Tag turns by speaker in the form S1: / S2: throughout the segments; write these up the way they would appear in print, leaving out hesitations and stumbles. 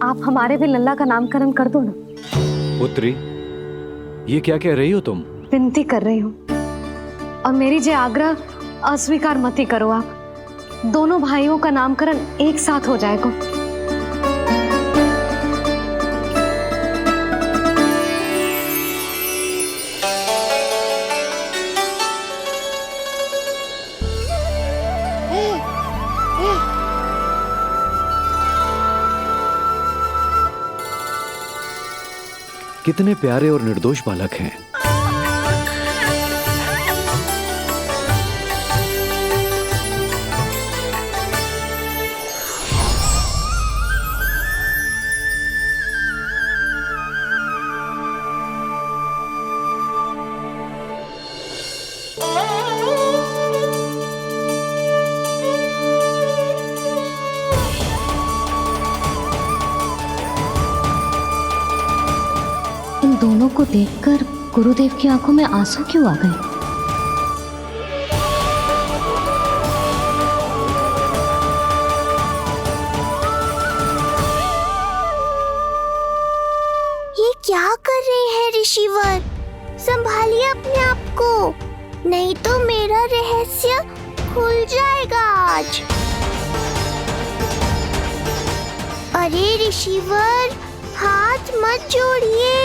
S1: आप हमारे भी लल्ला का नामकरण कर दो ना।
S2: पुत्री, ये क्या कह रही हो तुम?
S1: विनती कर रही हूँ, और मेरी जे आग्रह अस्वीकार मत ही करो। आप दोनों भाइयों का नामकरण एक साथ हो जाएगा।
S2: कितने प्यारे और निर्दोष बालक हैं।
S1: इन दोनों को देखकर गुरुदेव की आंखों में आंसू क्यों आ गए?
S3: ये क्या कर रहे हैं ऋषिवर? संभालिए अपने आप को, नहीं तो मेरा रहस्य खुल जाएगा आज। अरे ऋषिवर, हाथ मत जोड़िए।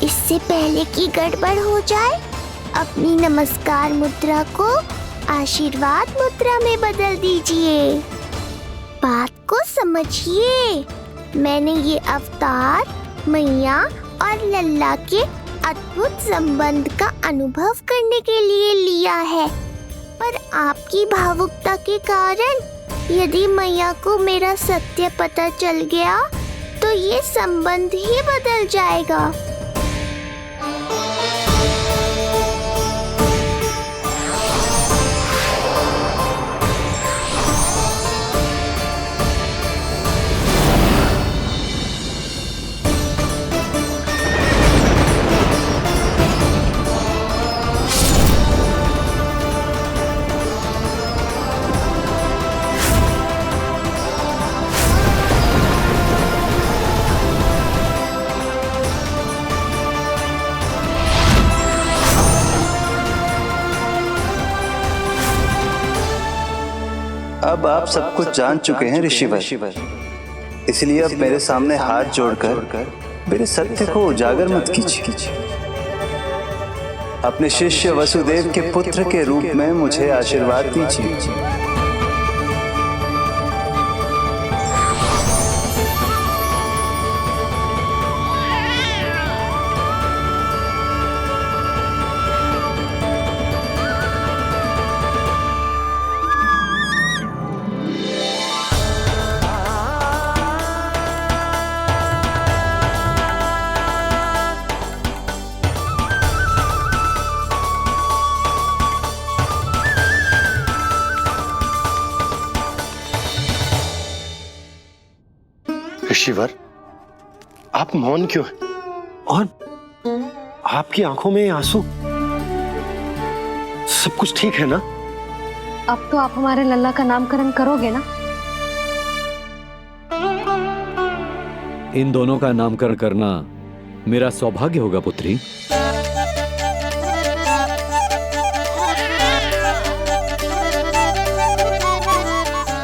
S3: इससे पहले कि गड़बड़ हो जाए, अपनी नमस्कार मुद्रा को आशीर्वाद मुद्रा में बदल दीजिए। बात को समझिए, मैंने ये अवतार मैया और लल्ला के अद्भुत संबंध का अनुभव करने के लिए लिया है, पर आपकी भावुकता के कारण यदि मैया को मेरा सत्य पता चल गया तो ये संबंध ही बदल जाएगा।
S4: अब आप सब कुछ जान चुके हैं ऋषिवर, इसलिए अब मेरे सामने हाथ जोड़कर मेरे सत्य को उजागर मत कीजिए। अपने शिष्य वसुदेव के पुत्र के रूप में मुझे आशीर्वाद दीजिए।
S5: ऋषिवर, आप मौन क्यों हैं? और आपकी आंखों में आंसू? सब कुछ ठीक है ना?
S1: अब तो आप हमारे लल्ला का नामकरण करोगे ना?
S2: इन दोनों का नामकरण करना मेरा सौभाग्य होगा पुत्री।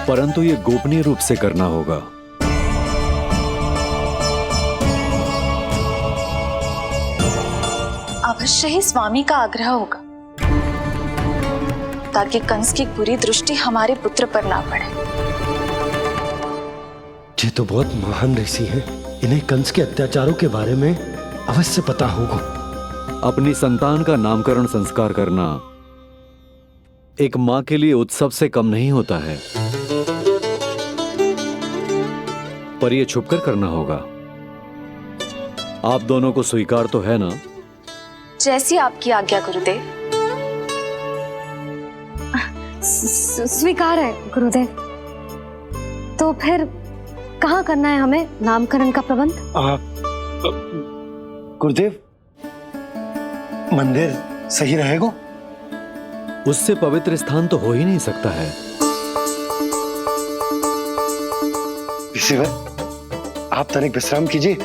S2: परंतु ये गोपनीय रूप से करना होगा।
S6: अवश्य ही स्वामी का आग्रह होगा, ताकि कंस की बुरी दृष्टि हमारे पुत्र पर ना पड़े।
S5: ये तो बहुत महान ऋषि हैं, इन्हें कंस के अत्याचारों के बारे में अवश्य पता होगा।
S2: अपनी संतान का नामकरण संस्कार करना एक मां के लिए उत्सव से कम नहीं होता है, पर यह छुपकर करना होगा। आप दोनों को स्वीकार तो है ना?
S6: जैसी आपकी आज्ञा गुरुदेव।
S1: स्वीकार है गुरुदेव। तो फिर कहाँ करना है हमें नामकरण का प्रबंध?
S5: गुरुदेव, मंदिर सही रहेगा?
S2: उससे पवित्र स्थान तो हो ही नहीं सकता है।
S5: ऋषिवर, आप तनिक विश्राम कीजिए,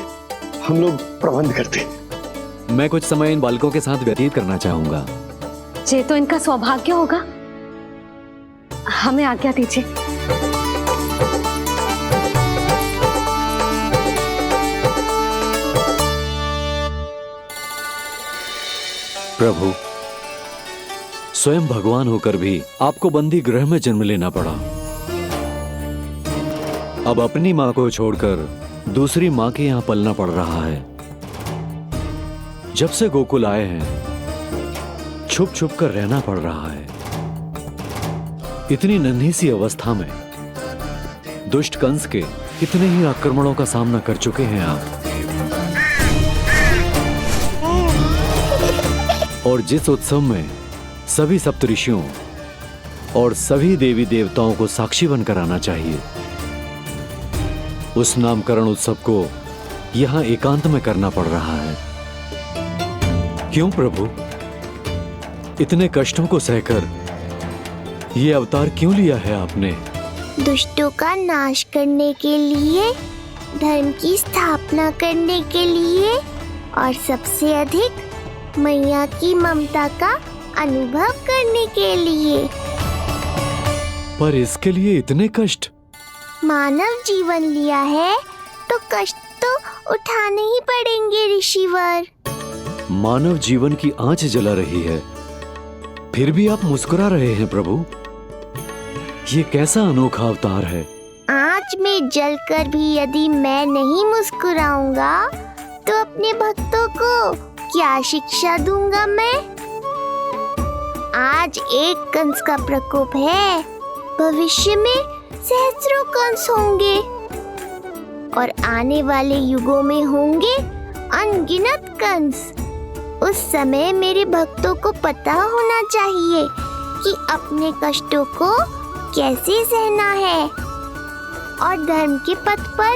S5: हम लोग प्रबंध करते हैं।
S2: मैं कुछ समय इन बालकों के साथ व्यतीत करना चाहूंगा।
S1: ये तो इनका सौभाग्य होगा। हमें आज्ञा दीजिए।
S2: प्रभु, स्वयं भगवान होकर भी आपको बंदी गृह में जन्म लेना पड़ा। अब अपनी मां को छोड़कर दूसरी मां के यहां पलना पड़ रहा है। जब से गोकुल आए हैं, छुप छुप कर रहना पड़ रहा है। इतनी नन्ही सी अवस्था में दुष्ट कंस के कितने ही आक्रमणों का सामना कर चुके हैं आप। और जिस उत्सव में सभी सप्तऋषियों और सभी देवी देवताओं को साक्षी बनकर आना चाहिए, उस नामकरण उत्सव को यहां एकांत में करना पड़ रहा है। क्यों प्रभु, इतने कष्टों को सहकर ये अवतार क्यों लिया है आपने?
S3: दुष्टों का नाश करने के लिए, धर्म की स्थापना करने के लिए और सबसे अधिक मैया की ममता का अनुभव करने के लिए।
S2: पर इसके लिए इतने कष्ट?
S3: मानव जीवन लिया है तो कष्ट तो उठाने ही पड़ेंगे ऋषिवर।
S2: मानव जीवन की आंच जला रही है, फिर भी आप मुस्कुरा रहे हैं प्रभु। ये कैसा अनोखा अवतार है।
S3: आंच में जलकर भी यदि मैं नहीं मुस्कुराऊंगा तो अपने भक्तों को क्या शिक्षा दूंगा मैं? आज एक कंस का प्रकोप है, भविष्य में सहस्रों कंस होंगे और आने वाले युगों में होंगे अनगिनत कंस। उस समय मेरे भक्तों को पता होना चाहिए कि अपने कष्टों को कैसे सहना है और धर्म के पथ पर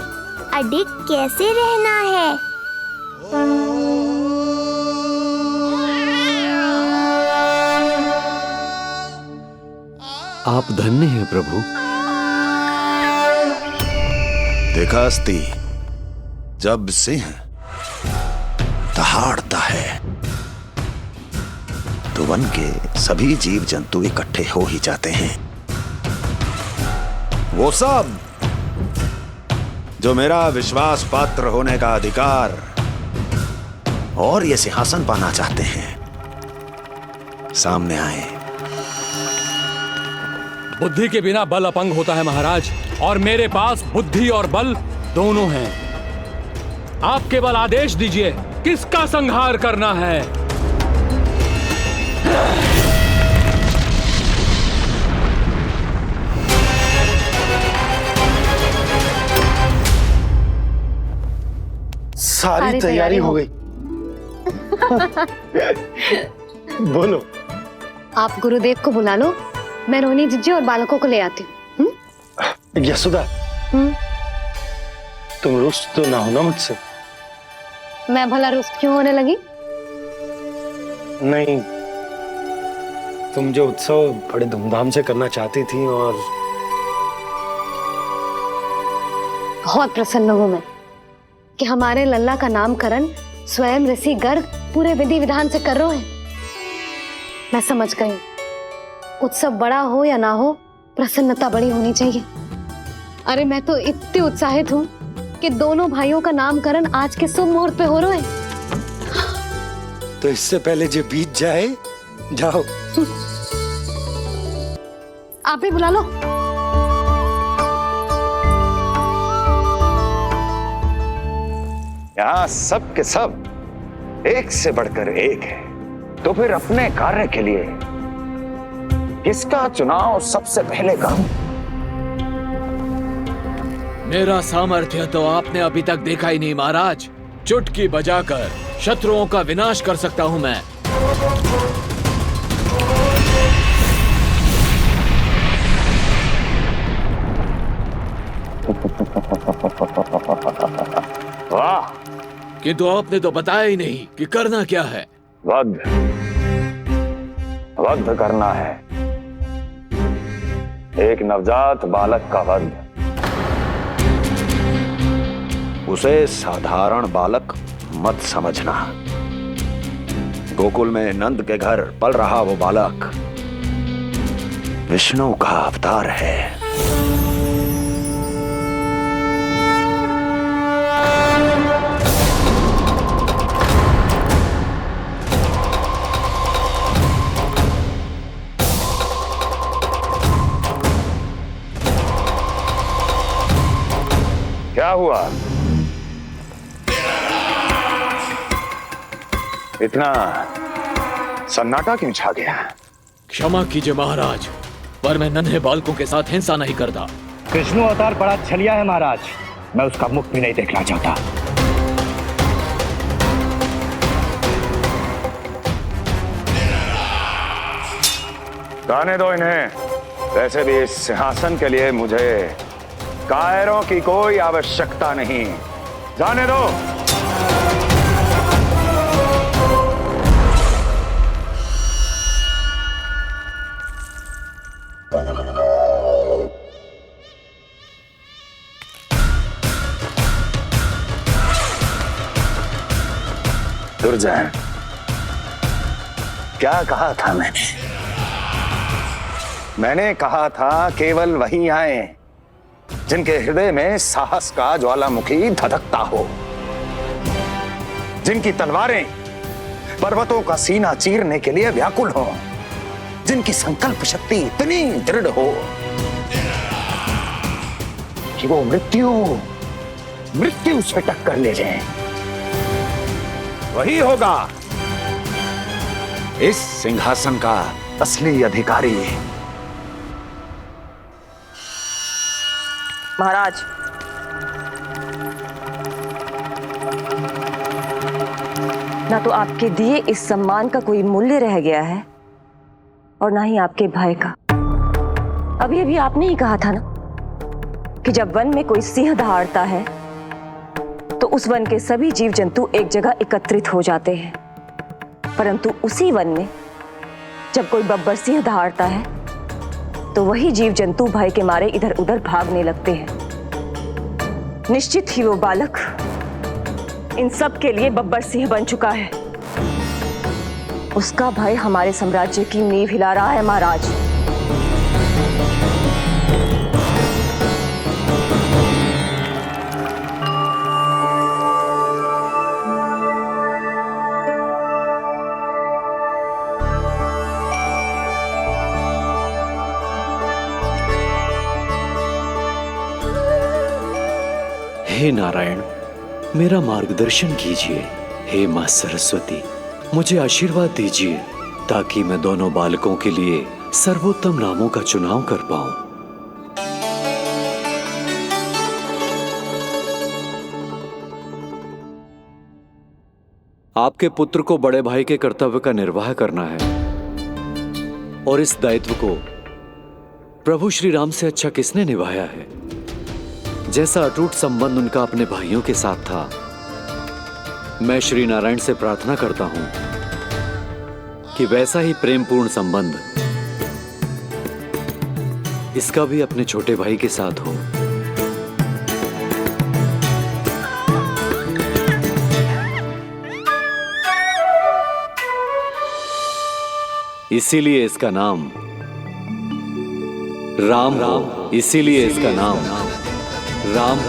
S3: अडिग कैसे रहना है।
S2: आप धन्य हैं प्रभु।
S7: देखा अस्ति, जब सिंह दहाड़ता है तो वन के सभी जीव जंतु इकट्ठे हो ही जाते हैं। वो सब जो मेरा विश्वास पात्र होने का अधिकार और ये सिंहासन पाना चाहते हैं, सामने आए।
S8: बुद्धि के बिना बल अपंग होता है महाराज, और मेरे पास बुद्धि और बल दोनों हैं। आप केवल आदेश दीजिए किसका संहार करना है।
S5: सारी तैयारी हो गई। बोलो।
S1: आप गुरुदेव को बुला लो, मैं रोनी जीजी और बालकों को ले आती हूँ।
S5: यशोदा, तुम रुष्ट तो ना हो ना मुझसे?
S1: मैं भला रुष्ट क्यों होने लगी?
S5: नहीं, तुम जो उत्सव बड़े धूमधाम से करना चाहती थी और
S1: बहुत प्रसन्न हूँ मैं कि हमारे लल्ला का नामकरण स्वयं ऋषि गर्ग पूरे विधि विधान से कर रहे हैं। मैं समझ गई, उत्सव बड़ा हो या ना हो, प्रसन्नता बड़ी होनी चाहिए। अरे मैं तो इतनी उत्साहित हूँ कि दोनों भाइयों का नामकरण आज के शुभ मुहूर्त पे हो रहे हैं।
S5: तो इससे पहले जो बीत जाए, जाओ।
S1: आप भी बुला लो।
S7: यहाँ सब के सब एक से बढ़कर एक है, तो फिर अपने कार्य के लिए किसका चुनाव सबसे पहले करूं?
S8: मेरा सामर्थ्य तो आपने अभी तक देखा ही नहीं महाराज। चुटकी बजाकर शत्रुओं का विनाश कर सकता हूं मैं।
S7: वाह!
S8: किंतु आपने तो बताया ही नहीं कि करना क्या है।
S7: वध करना है, एक नवजात बालक का वध। उसे साधारण बालक मत समझना। गोकुल में नंद के घर पल रहा वो बालक विष्णु का अवतार है। क्या हुआ? इतना सन्नाटा क्यों छा गया?
S8: क्षमा कीजिए महाराज, पर मैं नन्हे बालकों के साथ हिंसा नहीं करता।
S9: विष्णु अवतार बड़ा छलिया है महाराज, मैं उसका मुख भी नहीं देखना चाहता।
S7: जाने दो इन्हें। वैसे भी इस सिंहासन के लिए मुझे कायरों की कोई आवश्यकता नहीं। जाने दो। दुर्जन, क्या कहा था मैंने कहा था केवल वही आए जिनके हृदय में साहस का ज्वालामुखी धधकता हो, जिनकी तलवारें पर्वतों का सीना चीरने के लिए व्याकुल हो, जिनकी संकल्प शक्ति इतनी दृढ़ हो कि वो मृत्यु से टक्कर ले जाए। वही होगा इस सिंहासन का असली अधिकारी।
S10: महाराज, ना तो आपके दिए इस सम्मान का कोई मूल्य रह गया है और ना ही आपके भय का। अभी आपने ही कहा था ना कि जब वन में कोई सिंह दहाड़ता है तो उस वन के सभी जीव जंतु एक जगह एकत्रित हो जाते हैं, परंतु उसी वन में जब कोई बब्बर सिंह दहाड़ता है तो वही जीव जंतु भय के मारे इधर उधर भागने लगते हैं। निश्चित ही वो बालक इन सब के लिए बब्बर सिंह बन चुका है। उसका भय हमारे साम्राज्य की नींव हिला रहा है महाराज।
S2: हे नारायण, मेरा मार्गदर्शन कीजिए। हे मां सरस्वती, मुझे आशीर्वाद दीजिए ताकि मैं दोनों बालकों के लिए सर्वोत्तम नामों का चुनाव कर पाऊं। आपके पुत्र को बड़े भाई के कर्तव्य का निर्वाह करना है और इस दायित्व को प्रभु श्री राम से अच्छा किसने निभाया है? जैसा अटूट संबंध उनका अपने भाइयों के साथ था, मैं श्री नारायण से प्रार्थना करता हूं कि वैसा ही प्रेमपूर्ण संबंध इसका भी अपने छोटे भाई के साथ हो। इसीलिए इसका नाम राम हो। इसीलिए इसका नाम राम,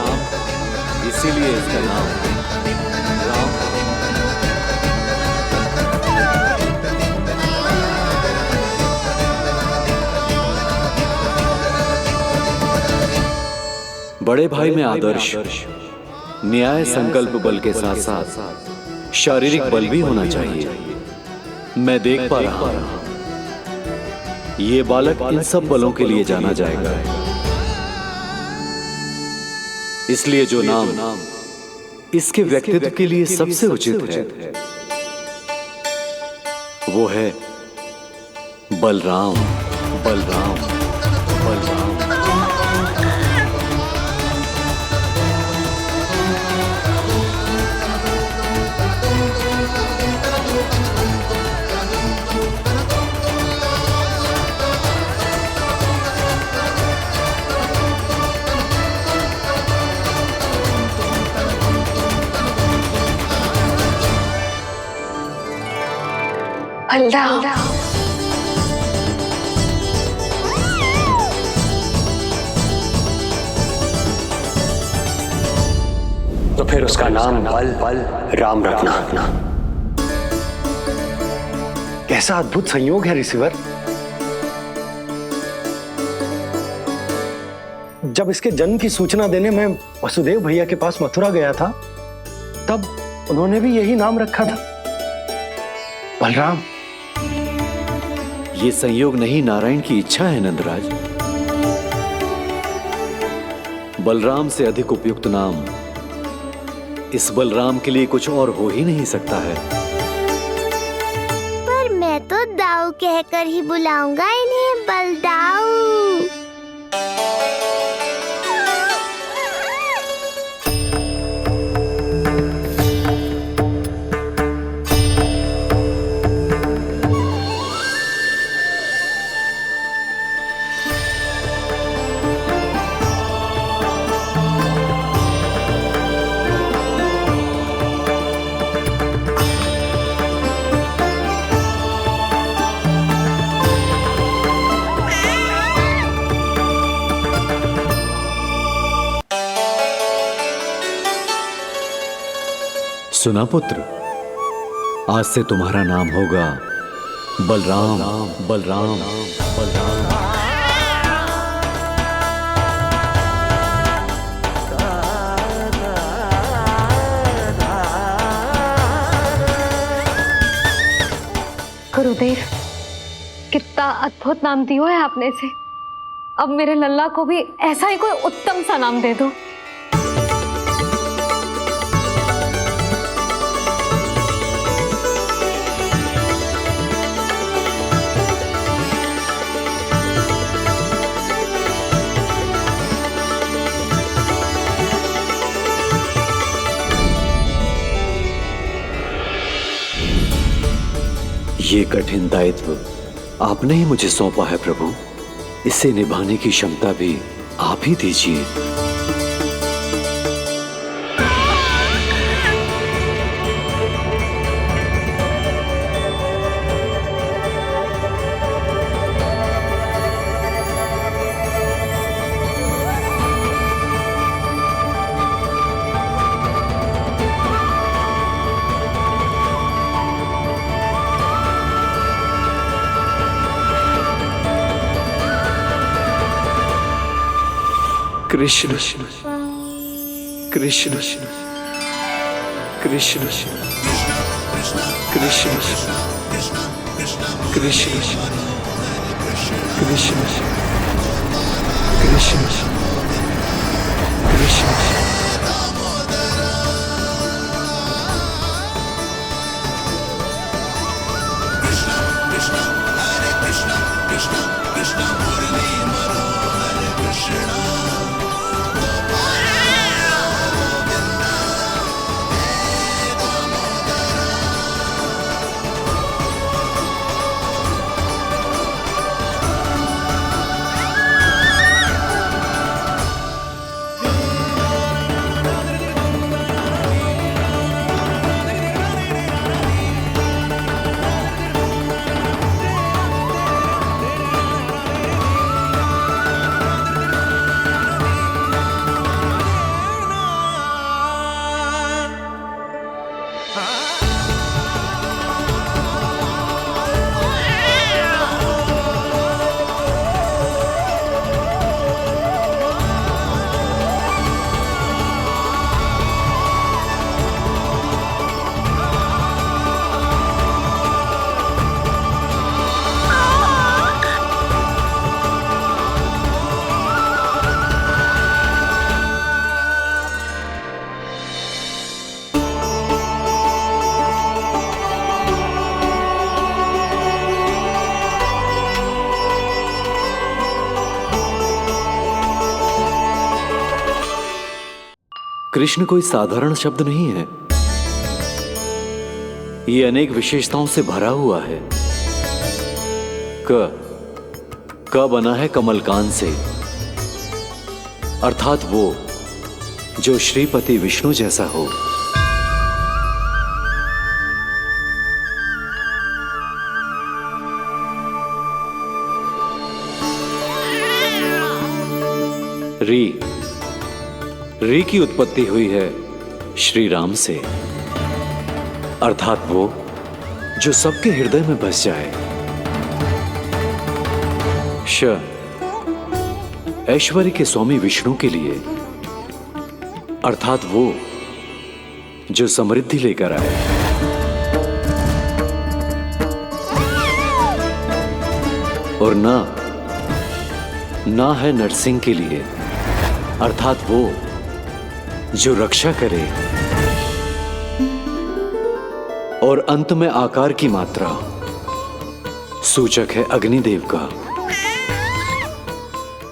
S2: इसीलिए इसका नाम राम। बड़े भाई में आदर्श, न्याय, संकल्प बल के साथ साथ शारीरिक बल भी होना चाहिए। मैं देख पा रहा हूं ये बालक इन सब बलों के लिए जाना जाएगा। इसलिए जो नाम इसके व्यक्तित्व के लिए सबसे उचित है वो है बलराम। बलराम, बलराम।
S6: बलराम।
S5: तो फिर उसका नाम बल राम रखना। कैसा अद्भुत संयोग है रिसीवर। जब इसके जन्म की सूचना देने मैं वसुदेव भैया के पास मथुरा गया था, तब उन्होंने भी यही नाम रखा था, बलराम।
S2: ये संयोग नहीं, नारायण की इच्छा है नंदराज। बलराम से अधिक उपयुक्त नाम इस बलराम के लिए कुछ और हो ही नहीं सकता है।
S3: पर मैं तो दाऊ कहकर ही बुलाऊंगा इन्हें, बलदाऊ।
S2: सुना पुत्र, आज से तुम्हारा नाम होगा बलराम। बलराम बलराम।
S1: गुरुदेव, कितना अद्भुत नाम दिया है आपने इसे। अब मेरे लल्ला को भी ऐसा ही कोई उत्तम सा नाम दे दो।
S2: ये कठिन दायित्व आपने ही मुझे सौंपा है प्रभु। इसे निभाने की क्षमता भी आप ही दीजिए। कृष्ण कृष्ण कृष्ण कृष्ण कृष्ण कृष्ण कृष्ण कृष्ण। कृष्ण कोई साधारण शब्द नहीं है। ये अनेक विशेषताओं से भरा हुआ है। क बना है कमलकांत से, अर्थात वो जो श्रीपति विष्णु जैसा हो। री की उत्पत्ति हुई है श्री राम से, अर्थात वो जो सबके हृदय में बस जाए। श ऐश्वर्य के स्वामी विष्णु के लिए, अर्थात वो जो समृद्धि लेकर आए। और ना है नरसिंह के लिए, अर्थात वो जो रक्षा करे। और अंत में आकार की मात्रा सूचक है अग्निदेव का,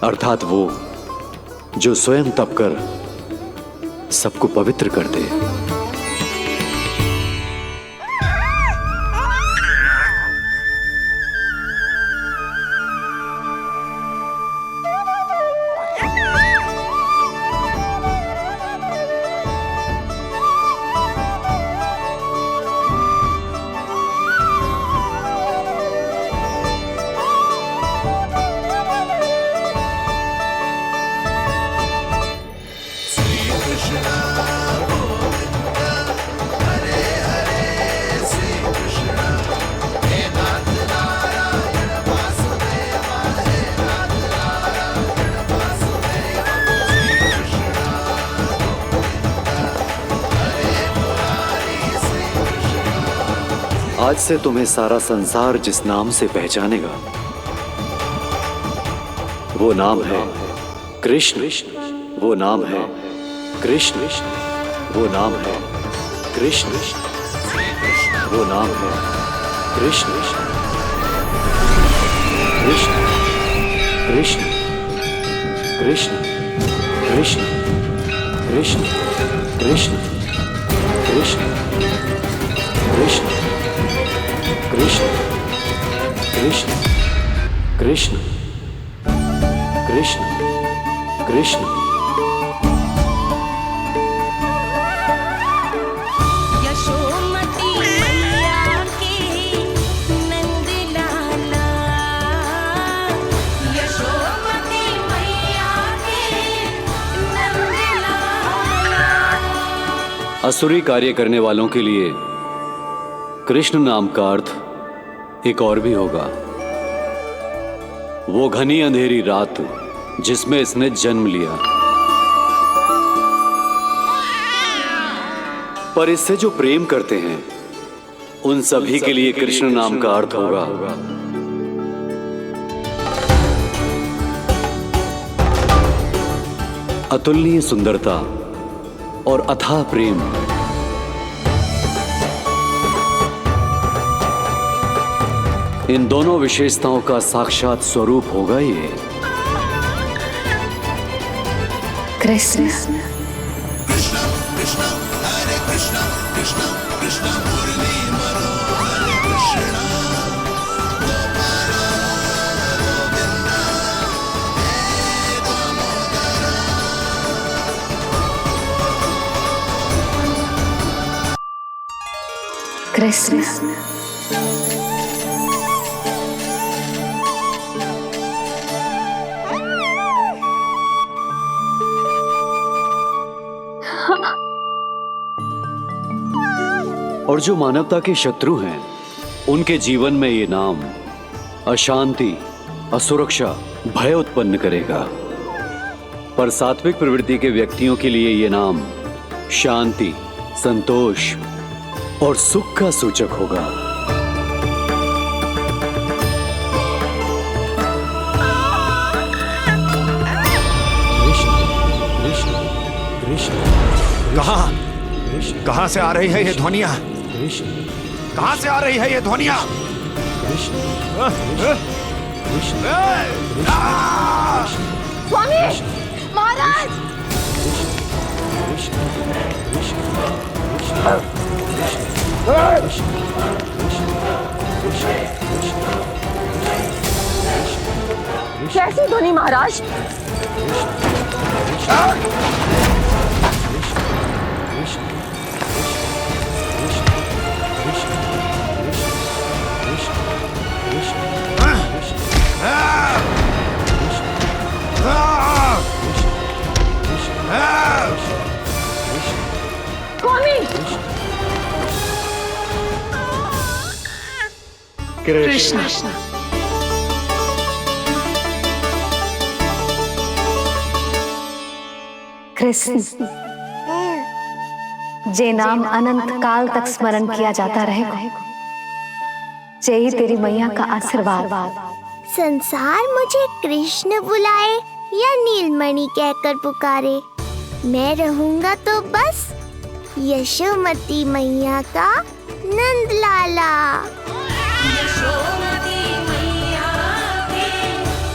S2: अर्थात वो जो स्वयं तप कर सबको पवित्र कर दे। आज से तुम्हें सारा संसार जिस नाम से पहचानेगा वो नाम है कृष्ण। वो नाम है कृष्ण। वो नाम है कृष्ण। वो नाम है कृष्ण। कृष्ण कृष्ण कृष्ण कृष्ण कृष्ण कृष्ण कृष्ण कृष्ण कृष्ण कृष्ण कृष्ण कृष्ण कृष्ण।
S11: यशोमती मैया की नंद लाला, यशोमती मैया की नंद लाला।
S2: असुरी कार्य करने वालों के लिए कृष्ण नाम का अर्थ एक और भी होगा। वो घनी अंधेरी रात जिसमें इसने जन्म लिया, पर इससे जो प्रेम करते हैं उन सभी के लिए कृष्ण नाम का अर्थ होगा अतुलनीय सुंदरता और अथाह प्रेम। इन दोनों विशेषताओं का साक्षात स्वरूप होगा ये
S1: कृष्ण। कृष्ण
S2: और जो मानवता के शत्रु हैं उनके जीवन में ये नाम अशांति, असुरक्षा, भय उत्पन्न करेगा। पर सात्विक प्रवृत्ति के व्यक्तियों के लिए ये नाम शांति, संतोष और सुख का सूचक होगा। कृष्ण कृष्ण कृष्ण
S7: कहां से आ रही है ये ध्वनियां?
S2: कृष्ण
S7: कहां से आ रही है ये ध्वनियां?
S2: कृष्ण
S3: स्वामी महाराज,
S10: कैसी ध्वनि महाराज?
S5: कृष्ण।
S1: कृष्ण, जे नाम अनंत काल तक स्मरण किया जाता रहेगा, जे ही तेरी मैया का आशीर्वाद।
S3: संसार मुझे कृष्ण बुलाए या नीलमणि कहकर पुकारे, मैं रहूंगा तो बस यशोमती मैया का नंद लाला।
S11: यशोमती मैया के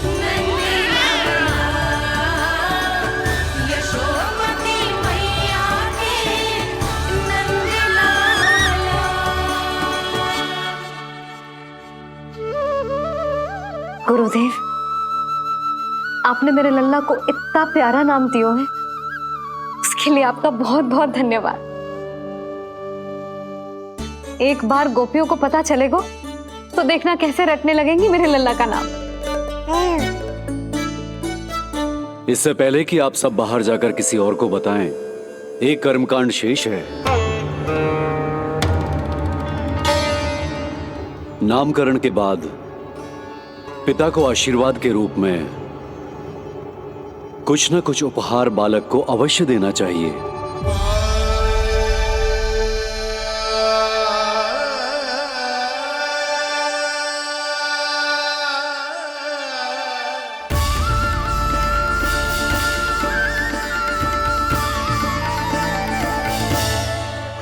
S11: नंद लाला, यशोमती मैया के नंद लाला।
S1: गुरुदेव, आपने मेरे लल्ला को इतना प्यारा नाम दियो है, उसके लिए आपका बहुत बहुत धन्यवाद। एक बार गोपियों को पता चलेगा तो देखना कैसे रटने लगेंगी मेरे लल्ला का नाम।
S2: इससे पहले कि आप सब बाहर जाकर किसी और को बताएं, एक कर्मकांड शेष है। नामकरण के बाद पिता को आशीर्वाद के रूप में कुछ न कुछ उपहार बालक को अवश्य देना चाहिए।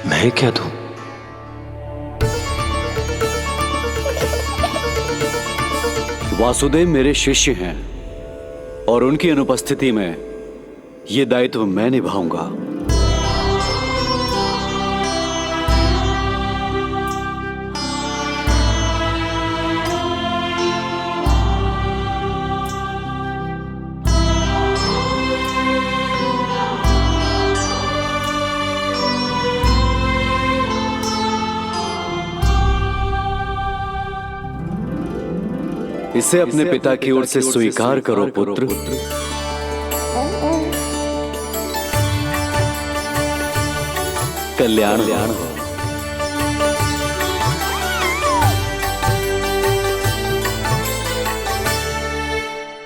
S5: मैं क्या दूं?
S2: वासुदेव मेरे शिष्य हैं और उनकी अनुपस्थिति में यह दायित्व मैं निभाऊंगा। इसे अपने पिता की ओर से स्वीकार करो पुत्र। कल्याण हो।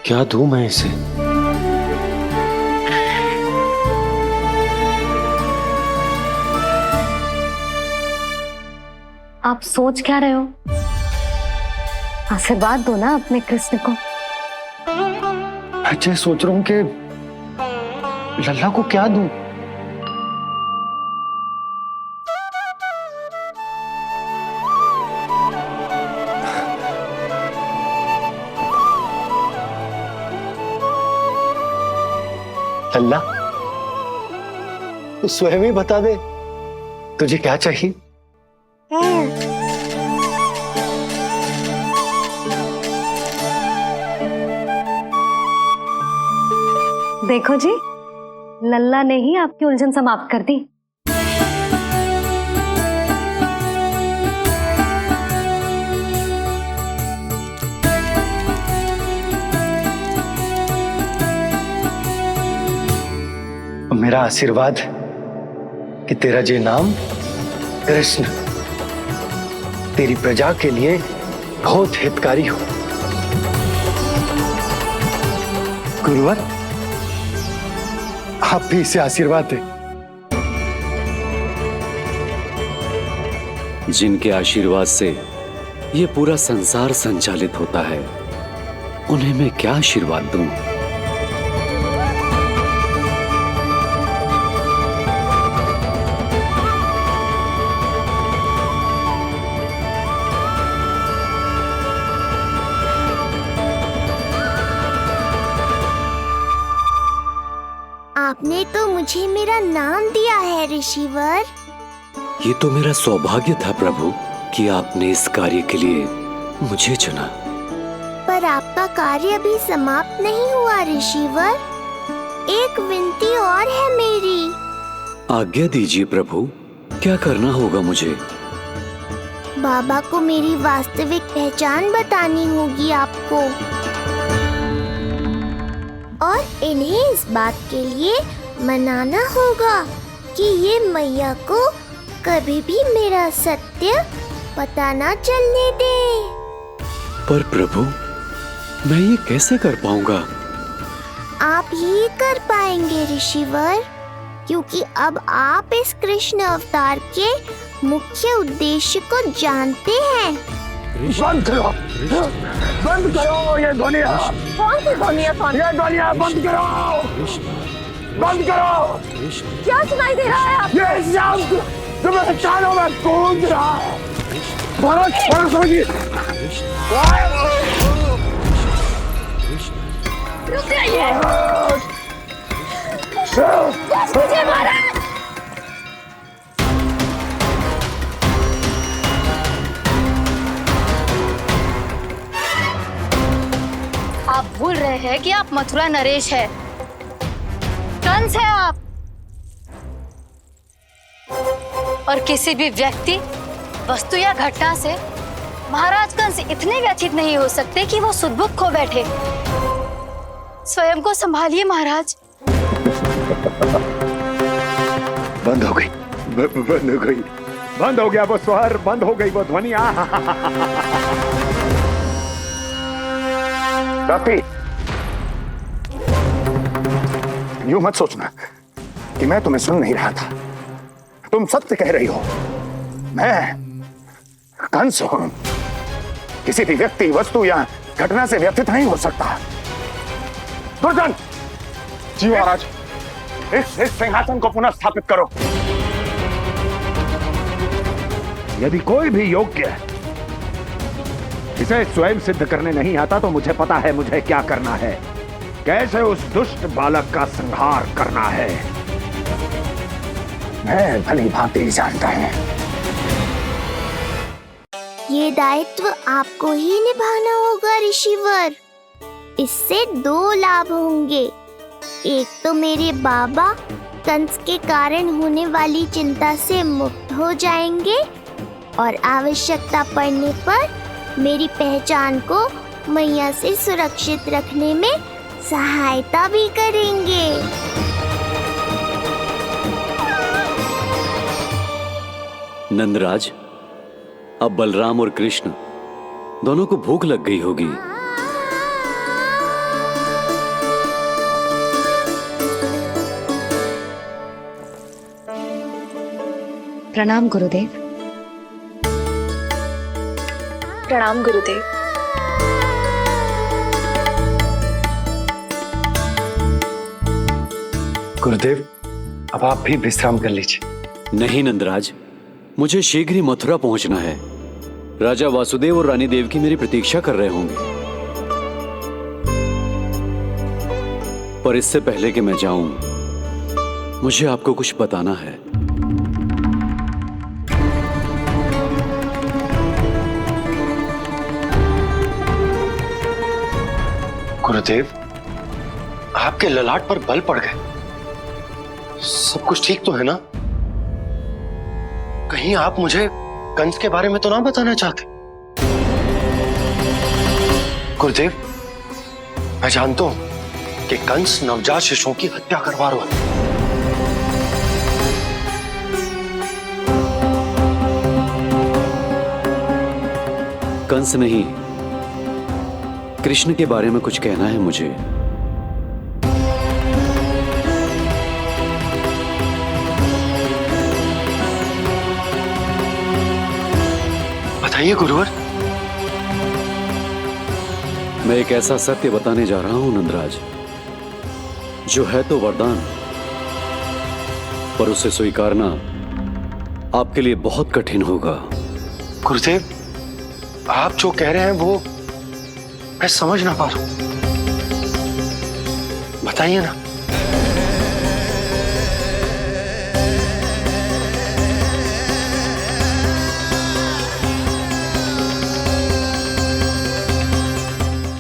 S5: क्या दूं मैं इसे?
S1: आप सोच क्या रहे हो? आशीर्वाद दो ना अपने कृष्ण को।
S5: अच्छा, सोच रहा हूं कि लल्ला को क्या दूं? लल्ला, तू स्वयं ही बता दे, तुझे क्या चाहिए?
S1: देखो जी, लल्ला ने ही आपकी उलझन समाप्त कर दी।
S5: मेरा आशीर्वाद कि तेरा जे नाम कृष्ण तेरी प्रजा के लिए बहुत हितकारी हो। गुरुवर, आप भी इसे आशीर्वाद दें।
S2: जिनके आशीर्वाद से ये पूरा संसार संचालित होता है, उन्हें मैं क्या आशीर्वाद दूं?
S3: आपने तो मुझे मेरा नाम दिया है ऋषिवर।
S2: ये तो मेरा सौभाग्य था प्रभु कि आपने इस कार्य के लिए मुझे चुना।
S3: पर आपका कार्य अभी समाप्त नहीं हुआ ऋषिवर। एक विनती और है मेरी।
S2: आज्ञा दीजिए प्रभु, क्या करना होगा मुझे?
S3: बाबा को मेरी वास्तविक पहचान बतानी होगी आपको, और इन्हें इस बात के लिए मनाना होगा कि ये मैया को कभी भी मेरा सत्य पता ना चलने दे।
S2: पर प्रभु, मैं ये कैसे कर पाऊंगा?
S3: आप ही कर पाएंगे ऋषिवर, क्योंकि अब आप इस कृष्ण अवतार के मुख्य उद्देश्य को जानते हैं।
S9: बंद करो, बंद करो ये ध्वनिया।
S3: कौन सी ध्वनिया?
S9: ये ध्वनिया बंद करो, बंद करो।
S3: क्या सुनाई दे रहा है?
S9: ये शब्द जो मेरे कानों में गूंज रहा है। भारत भारत समझिए।
S3: रुक जाइए। बस कीजिए महाराज।
S1: आप भूल रहे हैं कि आप मथुरा नरेश है, कंस है आप। और किसी भी व्यक्ति, वस्तु या घटना से महाराज कंस इतने व्यथित नहीं हो सकते कि वो सुदबुद्ध खो बैठे। स्वयं को संभालिए महाराज।
S9: बंद हो गई, बंद हो गई, बंद हो गया वो स्वर, बंद हो गई वो ध्वनिया। रफी, यूं मत सोचना कि मैं तुम्हें सुन नहीं रहा था। तुम सत्य कह रही हो। मैं कंस हूं। किसी भी व्यक्ति, वस्तु या घटना से व्यथित नहीं हो सकता। दुर्जन, जी महाराज, इस सिंहासन को पुनः स्थापित करो। यदि कोई भी योग्य इसे स्वयं सिद्ध करने नहीं आता तो मुझे पता है मुझे क्या करना है, कैसे उस दुष्ट बालक का संहार करना है। मैं भली भांति जानता हूं।
S3: ये दायित्व आपको ही निभाना होगा ऋषिवर। इससे 2 लाभ होंगे। एक तो मेरे बाबा कंस के कारण होने वाली चिंता से मुक्त हो जाएंगे और आवश्यकता पड़ने पर मेरी पहचान को मैया से सुरक्षित रखने में सहायता भी करेंगे।
S2: नंदराज, अब बलराम और कृष्ण दोनों को भूख लग गई होगी।
S1: प्रणाम गुरुदेव।
S6: प्रणाम गुरुदेव।
S5: गुरुदेव, अब आप भी विश्राम कर लीजिए।
S2: नहीं नंदराज, मुझे शीघ्र ही मथुरा पहुंचना है। राजा वासुदेव और रानी देवकी मेरी प्रतीक्षा कर रहे होंगे। पर इससे पहले कि मैं जाऊं, मुझे आपको कुछ बताना है।
S5: गुरुदेव, आपके ललाट पर बल पड़ गए। सब कुछ ठीक तो है ना? कहीं आप मुझे कंस के बारे में तो ना बताना चाहते? गुरुदेव, मैं जानता हूं कि कंस नवजात शिशुओं की हत्या करवा रहा है।
S2: कंस नहीं, कृष्ण के बारे में कुछ कहना है मुझे।
S5: बताइए गुरुवर।
S2: मैं एक ऐसा सत्य बताने जा रहा हूं नंदराज, जो है तो वरदान, पर उसे स्वीकारना आपके लिए बहुत कठिन होगा।
S5: गुरुदेव, आप जो कह रहे हैं वो मैं समझ ना पा रहा हूं। बताइए ना।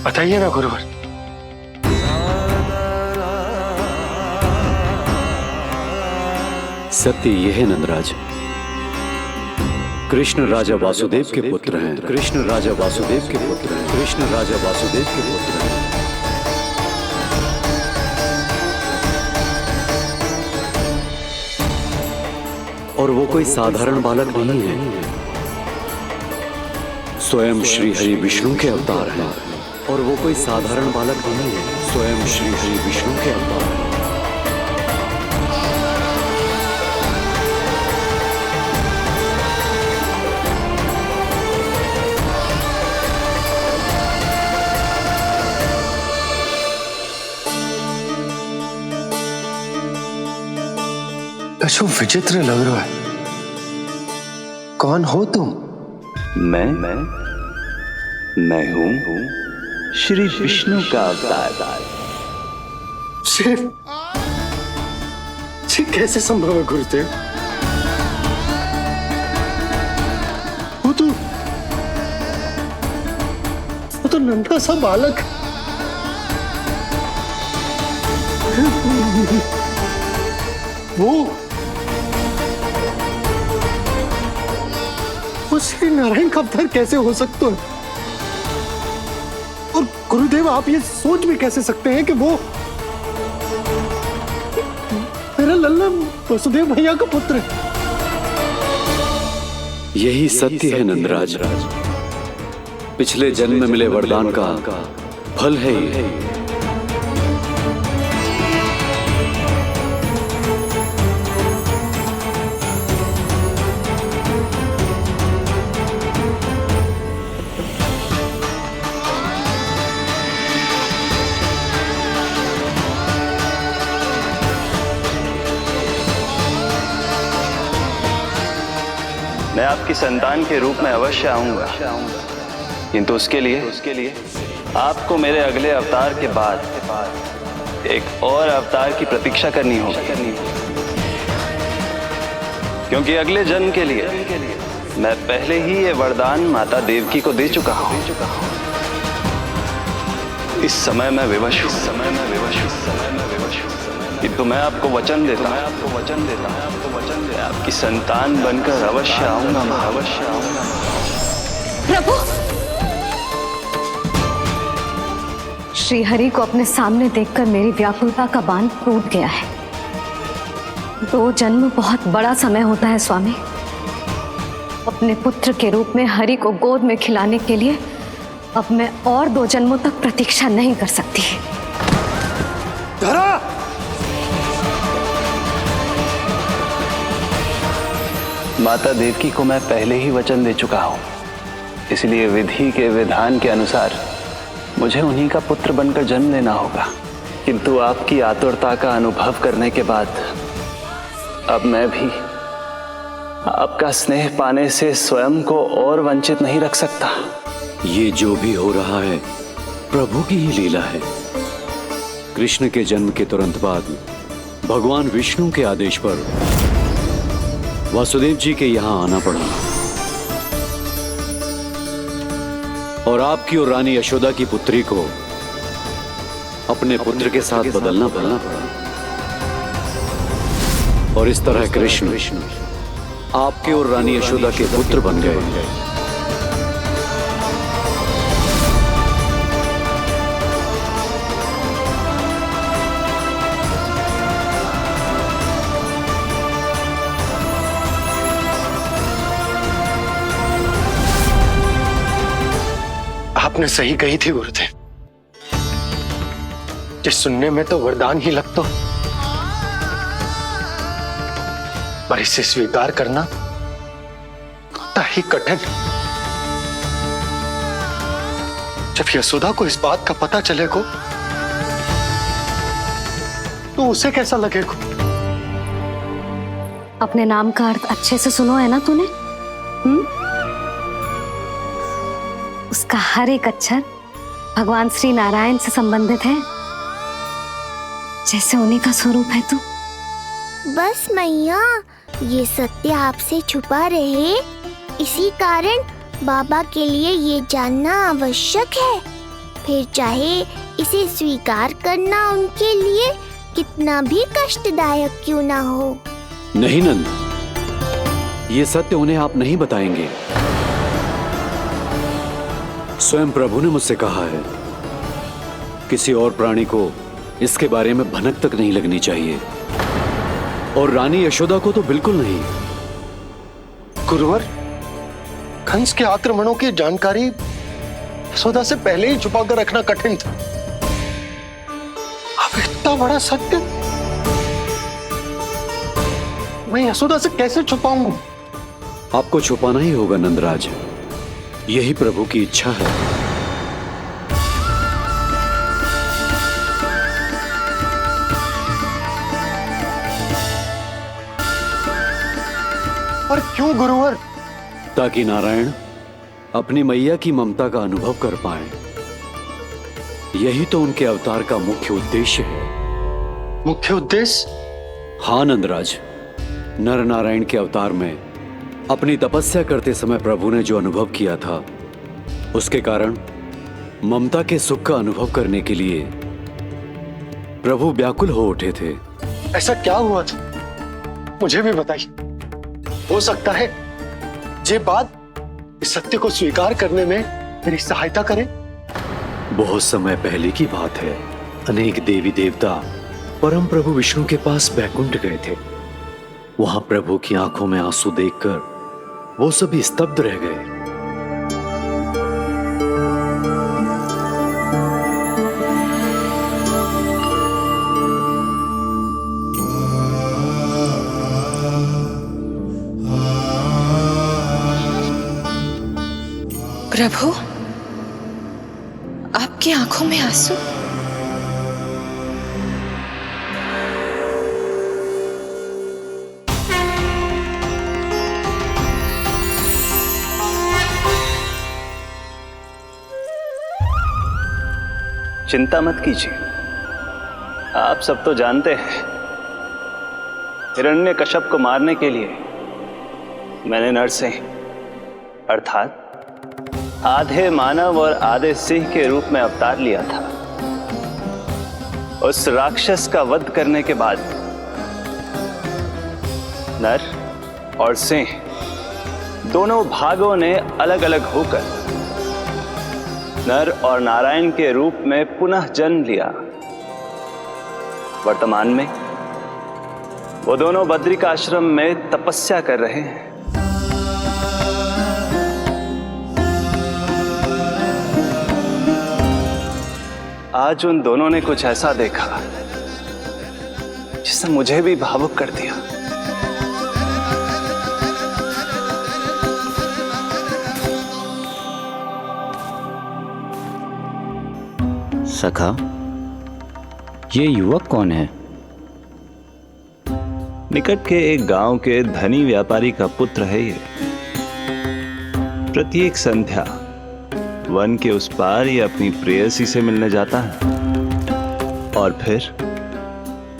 S5: बताइए ना गुरुवर।
S2: सत्य यह है नंदराज, कृष्ण राजा वासुदेव के पुत्र हैं। कृष्ण राजा वासुदेव के पुत्र हैं। कृष्ण राजा वासुदेव के पुत्र हैं। और वो कोई साधारण बालक नहीं है। स्वयं श्री हरि विष्णु के अवतार हैं और वो कोई साधारण बालक नहीं है। स्वयं श्री हरि विष्णु के अवतार हैं।
S5: कशु विचित्र लग रहा है। कौन हो तुम?
S4: मैं हूं श्री विष्णु का अवतार।
S5: शिव, ये कैसे संभव है गुरुदेव? वो तो नन्हा सा बालक। वो श्री नारायण का अवतार कैसे हो सकता है? और गुरुदेव, आप ये सोच भी कैसे सकते हैं कि वो मेरा लल्ला वसुदेव भैया का पुत्र है?
S2: यही सत्य है नंदराज। पिछले जन्म में मिले वरदान का फल है ये।
S4: मैं आपकी संतान के रूप में अवश्य आऊंगा, किंतु उसके लिए आपको मेरे अगले अवतार के बाद एक और अवतार की प्रतीक्षा करनी होगी, क्योंकि अगले जन्म के लिए मैं पहले ही ये वरदान माता देवकी को दे चुका हूं। इस समय मैं विवश हूं, किंतु मैं आपको वचन देता हूं, आपकी संतान बनकर अवश्य आऊंगा,
S1: प्रभु, श्री हरि को अपने सामने देखकर मेरी व्याकुलता का बांध टूट गया है। 2 जन्म बहुत बड़ा समय होता है स्वामी। अपने पुत्र के रूप में हरि को गोद में खिलाने के लिए अब मैं और 2 जन्मों तक प्रतीक्षा नहीं कर सकती।
S5: धरा!
S4: माता देवकी को मैं पहले ही वचन दे चुका हूं, इसलिए विधि के विधान के अनुसार मुझे उन्हीं का पुत्र बनकर जन्म लेना होगा। किंतु आपकी आतुरता का अनुभव करने के बाद अब मैं भी आपका स्नेह पाने से स्वयं को और वंचित नहीं रख सकता।
S2: ये जो भी हो रहा है प्रभु की ही लीला है। कृष्ण के जन्म के तुरंत बाद भगवान विष्णु के आदेश पर वासुदेव जी के यहां आना पड़ा और आपकी और रानी यशोदा की पुत्री को अपने पुत्र के साथ बदलना पड़ा और इस तरह कृष्ण आपके और रानी यशोदा के पुत्र बन गए।
S5: आपने सही कही थी गुरुदेव। जिस सुनने में तो वरदान ही लगता, पर इसे स्वीकार करना उतना ही कठिन। जब यशोदा को इस बात का पता चलेगा तो उसे कैसा लगेगा?
S1: अपने नाम का अर्थ अच्छे से सुनो है ना तूने? उसका हर एक अक्षर भगवान श्री नारायण से संबंधित है, जैसे उन्हीं का स्वरूप है तू।
S3: बस मैया, ये सत्य आपसे छुपा रहे, इसी कारण बाबा के लिए ये जानना आवश्यक है। फिर चाहे इसे स्वीकार करना उनके लिए कितना भी कष्टदायक क्यों ना हो।
S2: नहीं नंद, ये सत्य उन्हें आप नहीं बताएंगे। स्वयं प्रभु ने मुझसे कहा है किसी और प्राणी को इसके बारे में भनक तक नहीं लगनी चाहिए, और रानी यशोदा को तो बिल्कुल नहीं।
S5: गुरुवर, कंस के आक्रमणों की जानकारी यशोदा से पहले ही छुपा कर रखना कठिन था। अब इतना बड़ा सत्य मैं यशोदा से कैसे छुपाऊंगा?
S2: आपको छुपाना ही होगा नंदराज, यही प्रभु की इच्छा है।
S5: पर क्यों गुरुवर?
S2: ताकि नारायण अपनी मैया की ममता का अनुभव कर पाए। यही तो उनके अवतार का मुख्य उद्देश्य है।
S5: मुख्य उद्देश्य?
S2: हाँ नंदराज, नर नारायण के अवतार में अपनी तपस्या करते समय प्रभु ने जो अनुभव किया था, उसके कारण ममता के सुख का अनुभव करने के लिए प्रभु व्याकुल हो उठे थे।
S5: ऐसा क्या हुआ था, मुझे भी बताइए। हो सकता है ये बात इस सत्य को स्वीकार करने में मेरी सहायता करे।
S2: बहुत समय पहले की बात है। अनेक देवी देवता परम प्रभु विष्णु के पास बैकुंठ गए थे। वहां प्रभु की आंखों में आंसू देखकर वो सभी स्तब्ध रह गए।
S6: प्रभु, आपकी आंखों में आंसू?
S4: चिंता मत कीजिए, आप सब तो जानते हैं हिरण्यकश्यप को मारने के लिए मैंने नरसिंह अर्थात आधे मानव और आधे सिंह के रूप में अवतार लिया था। उस राक्षस का वध करने के बाद नर और सिंह दोनों भागों ने अलग अलग होकर नर और नारायण के रूप में पुनः जन्म लिया। वर्तमान में वो दोनों बद्रिकाश्रम में तपस्या कर रहे हैं। आज उन दोनों ने कुछ ऐसा देखा जिसने मुझे भी भावुक कर दिया।
S12: सखा, ये युवक कौन है?
S4: निकट के एक गांव के धनी व्यापारी का पुत्र है ये। प्रत्येक संध्या वन के उस पार ये अपनी प्रेयसी से मिलने जाता है और फिर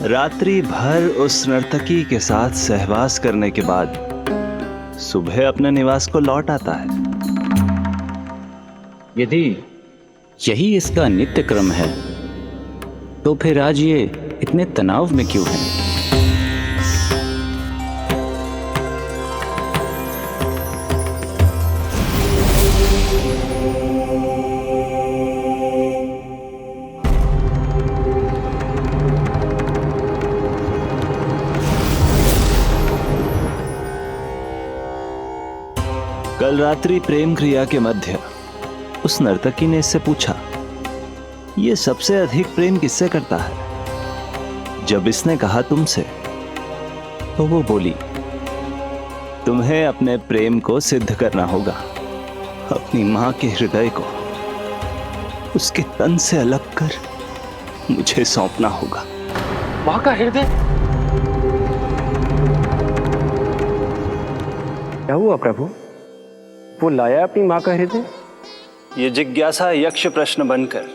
S4: रात्रि भर उस नर्तकी के साथ सहवास करने के बाद सुबह अपने निवास को लौट आता है।
S12: यदि यही इसका नित्य क्रम है तो फिर आज ये इतने तनाव में क्यों है?
S4: कल रात्रि प्रेम क्रिया के मध्य उस नर्तकी ने इससे पूछा, ये सबसे अधिक प्रेम किससे करता है? जब इसने कहा तुमसे, तो वो बोली, तुम्हें अपने प्रेम को सिद्ध करना होगा। अपनी मां के हृदय को उसके तन से अलग कर मुझे सौंपना होगा।
S5: मां का हृदय?
S13: क्या हुआ प्रभु? वो लाया अपनी मां का हृदय?
S4: ये जिज्ञासा यक्ष प्रश्न बनकर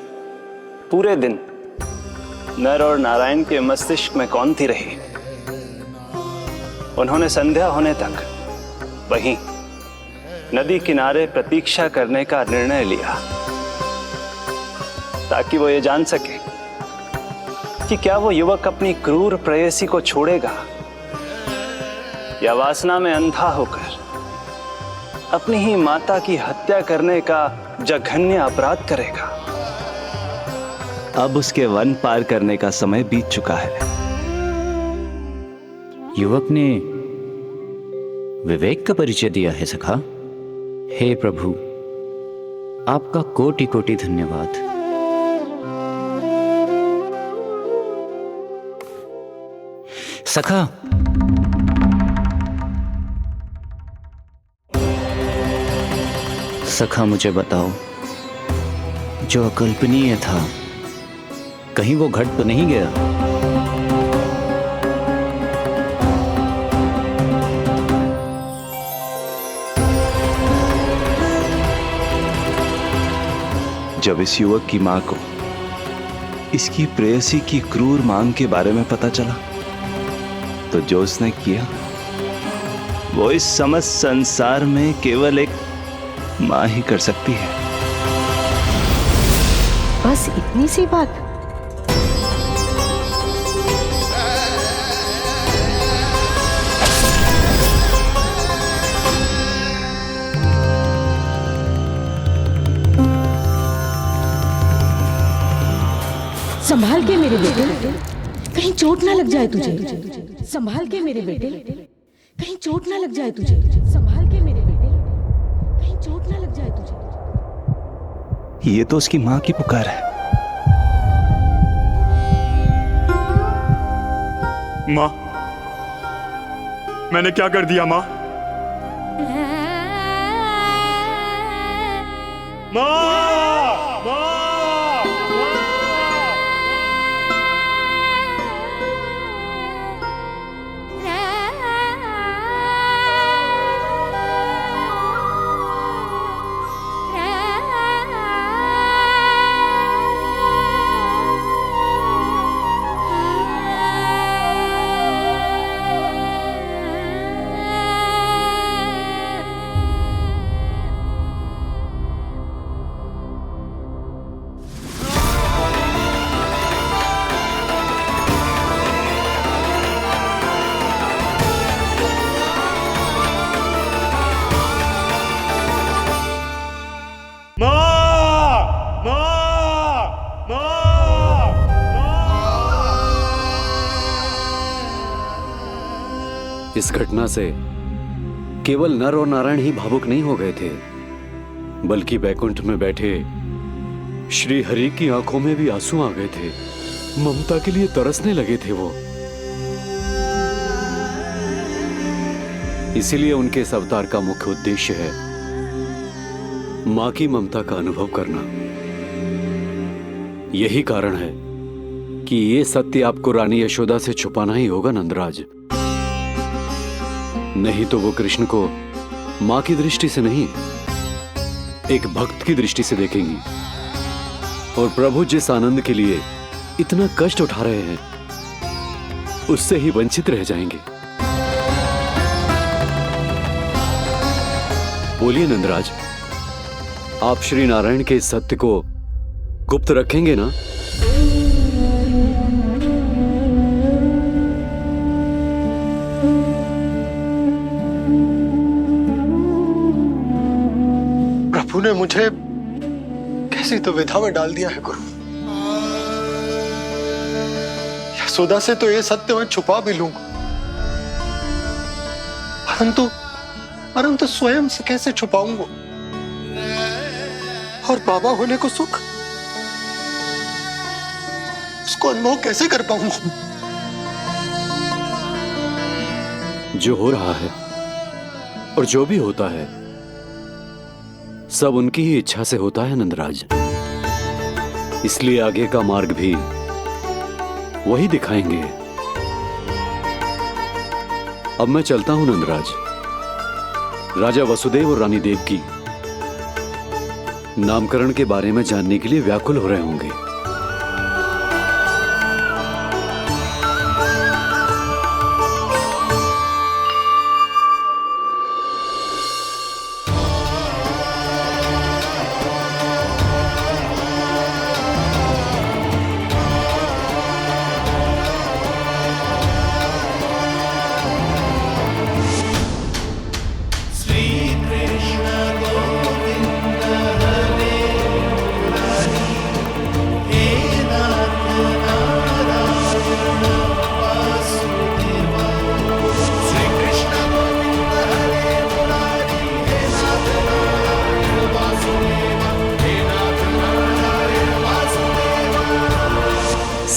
S4: पूरे दिन नर और नारायण के मस्तिष्क में कौंधती रही। उन्होंने संध्या होने तक वहीं नदी किनारे प्रतीक्षा करने का निर्णय लिया ताकि वो ये जान सके कि क्या वो युवक अपनी क्रूर प्रेयसी को छोड़ेगा या वासना में अंधा होकर अपनी ही माता की हत्या करने का जघन्य अपराध करेगा। अब उसके वन पार करने का समय बीत चुका है।
S12: युवक ने विवेक का परिचय दिया है सखा। हे प्रभु, आपका कोटि कोटि धन्यवाद। सखा, सखा मुझे बताओ, जो अकल्पनीय था कहीं वो घट तो नहीं गया?
S4: जब इस युवक की मां को इसकी प्रेयसी की क्रूर मांग के बारे में पता चला तो जो उसने किया वो इस समस्त संसार में केवल एक मां ही कर सकती है।
S10: बस इतनी सी बात?
S11: संभाल के मेरे बेटे, कहीं चोट ना लग जाए तुझे। संभाल के मेरे बेटे, कहीं चोट ना लग जाए तुझे। संभाल के मेरे बेटे, कहीं चोट ना लग जाए तुझे।
S4: ये तो उसकी मां की पुकार है।
S9: मां, मैंने क्या कर दिया मां?
S2: इस घटना से केवल नर और नारायण ही भावुक नहीं हो गए थे, बल्कि बैकुंठ में बैठे श्री हरि की आंखों में भी आंसू आ गए थे। ममता के लिए तरसने लगे थे वो। इसीलिए उनके इस अवतार का मुख्य उद्देश्य है मां की ममता का अनुभव करना। यही कारण है कि ये सत्य आपको रानी यशोदा से छुपाना ही होगा नंदराज। नहीं तो वो कृष्ण को मां की दृष्टि से नहीं, एक भक्त की दृष्टि से देखेंगी, और प्रभु जिस आनंद के लिए इतना कष्ट उठा रहे हैं उससे ही वंचित रह जाएंगे। बोलिए नंदराज, आप श्री नारायण के इस सत्य को गुप्त रखेंगे ना?
S5: प्रभु ने मुझे कैसी दुविधा में डाल दिया है गुरु। यशोदा से तो ये सत्य मैं छुपा भी लूंगा, परंतु स्वयं से कैसे छुपाऊंगा? और बाबा होने को सुख, उसको अनुभव कैसे कर पाऊंगा?
S2: जो हो रहा है और जो भी होता है सब उनकी ही इच्छा से होता है नंदराज। इसलिए आगे का मार्ग भी वही दिखाएंगे। अब मैं चलता हूं नंदराज। राजा वसुदेव और रानी देवकी नामकरण के बारे में जानने के लिए व्याकुल हो रहे होंगे।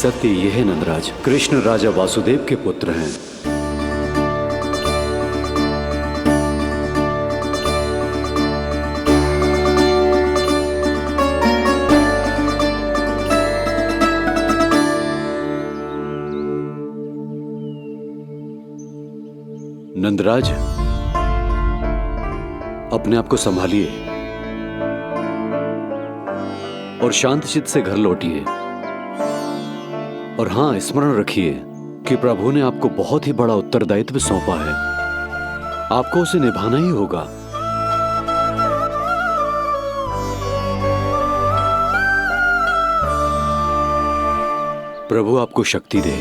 S2: सत्य ये है नंदराज, कृष्ण राजा वासुदेव के पुत्र हैं। नंदराज, अपने आप को संभालिए और शांत चित्त से घर लौटिए। और हां, स्मरण रखिए कि प्रभु ने आपको बहुत ही बड़ा उत्तरदायित्व सौंपा है, आपको उसे निभाना ही होगा। प्रभु आपको शक्ति दे।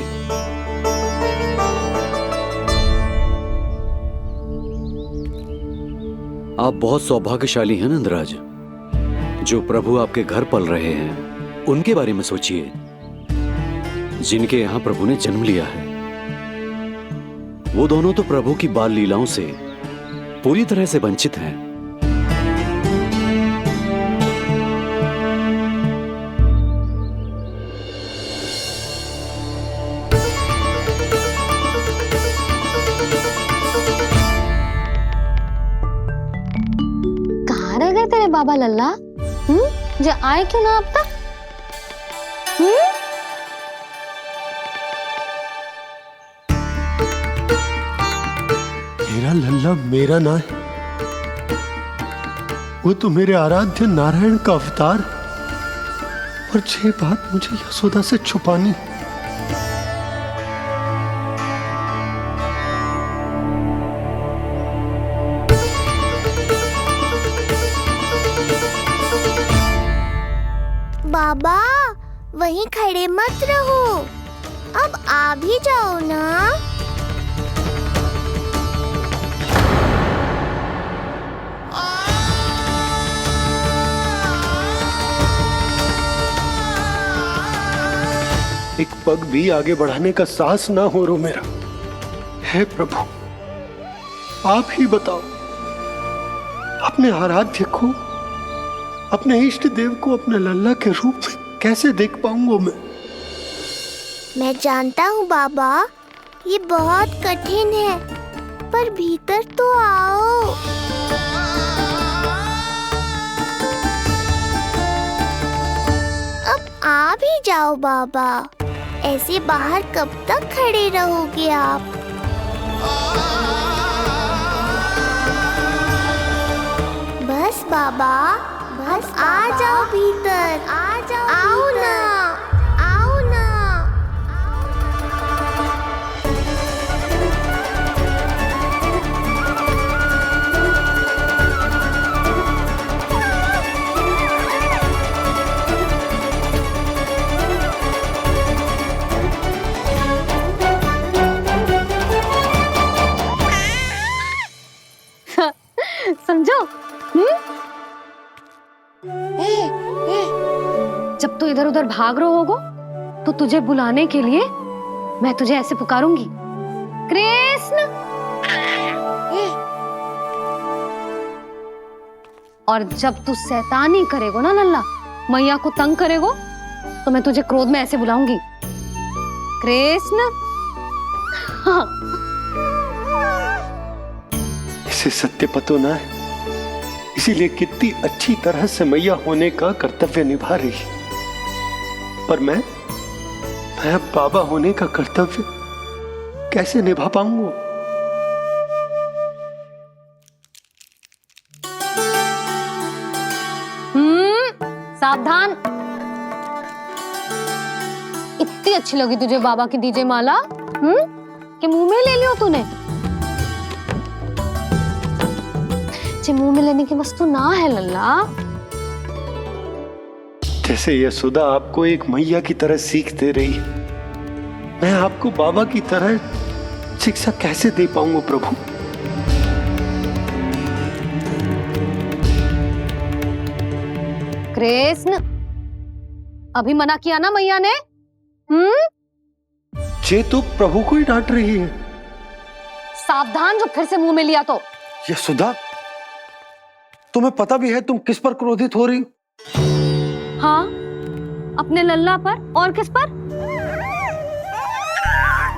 S2: आप बहुत सौभाग्यशाली हैं नंदराज, जो प्रभु आपके घर पल रहे हैं। उनके बारे में सोचिए जिनके यहां प्रभु ने जन्म लिया है। वो दोनों तो प्रभु की बाल लीलाओं से पूरी तरह से वंचित हैं।
S1: कहाँ रह गए तेरे बाबा लल्ला? जो आए क्यों ना अब तक?
S5: मेरा लल्ला मेरा ना है, वो तो मेरे आराध्य नारायण का अवतार, और ये बात मुझे यशोदा से छुपानी।
S3: बाबा वहीं खड़े मत रहो, अब आ भी जाओ ना।
S5: एक पग भी आगे बढ़ाने का साहस ना हो रो मेरा। हे प्रभु, आप ही बताओ, अपने आराध्य को, अपने इष्ट देव को अपने लल्ला के रूप में कैसे देख पाऊंगा
S3: मैं जानता हूँ बाबा, ये बहुत कठिन है, पर भीतर तो आओ। अब आ भी जाओ बाबा, ऐसे बाहर कब तक खड़े रहोगे आप? बस बाबा, बस आ जाओ भीतर, आ जाओ, आओ ना, आओ ना।
S1: समझो? जब तू इधर उधर भाग रहा होगा तो तुझे बुलाने के लिए मैं तुझे ऐसे पुकारूंगी, कृष्ण। और जब तू शैतानी करेगो ना लल्ला, मैया को तंग करेगो, तो मैं तुझे क्रोध में ऐसे बुलाऊंगी, कृष्ण। हाँ।
S5: इसे सत्य पतो ना है, इसीलिए कितनी अच्छी तरह से मैया होने का कर्तव्य निभा रही है। पर मैं अब बाबा होने का कर्तव्य कैसे निभा पाऊंगा?
S1: सावधान। इतनी अच्छी लगी तुझे बाबा की दीजे माला, कि मुंह में ले लियो तूने? मुंह में लेने की वस्तु ना है लल्ला।
S5: जैसे यशोदा आपको एक मैया की तरह सीख दे रही है, मैं आपको बाबा की तरह शिक्षा कैसे दे पाऊंगा प्रभु?
S1: कृष्ण, अभी मना किया ना मैया ने?
S5: ये तो प्रभु को ही डांट रही है।
S1: सावधान, जो फिर से मुंह में लिया तो।
S5: यशोदा, तुम्हें पता भी है तुम किस पर क्रोधित हो रही?
S1: हाँ, अपने लल्ला पर। और किस पर?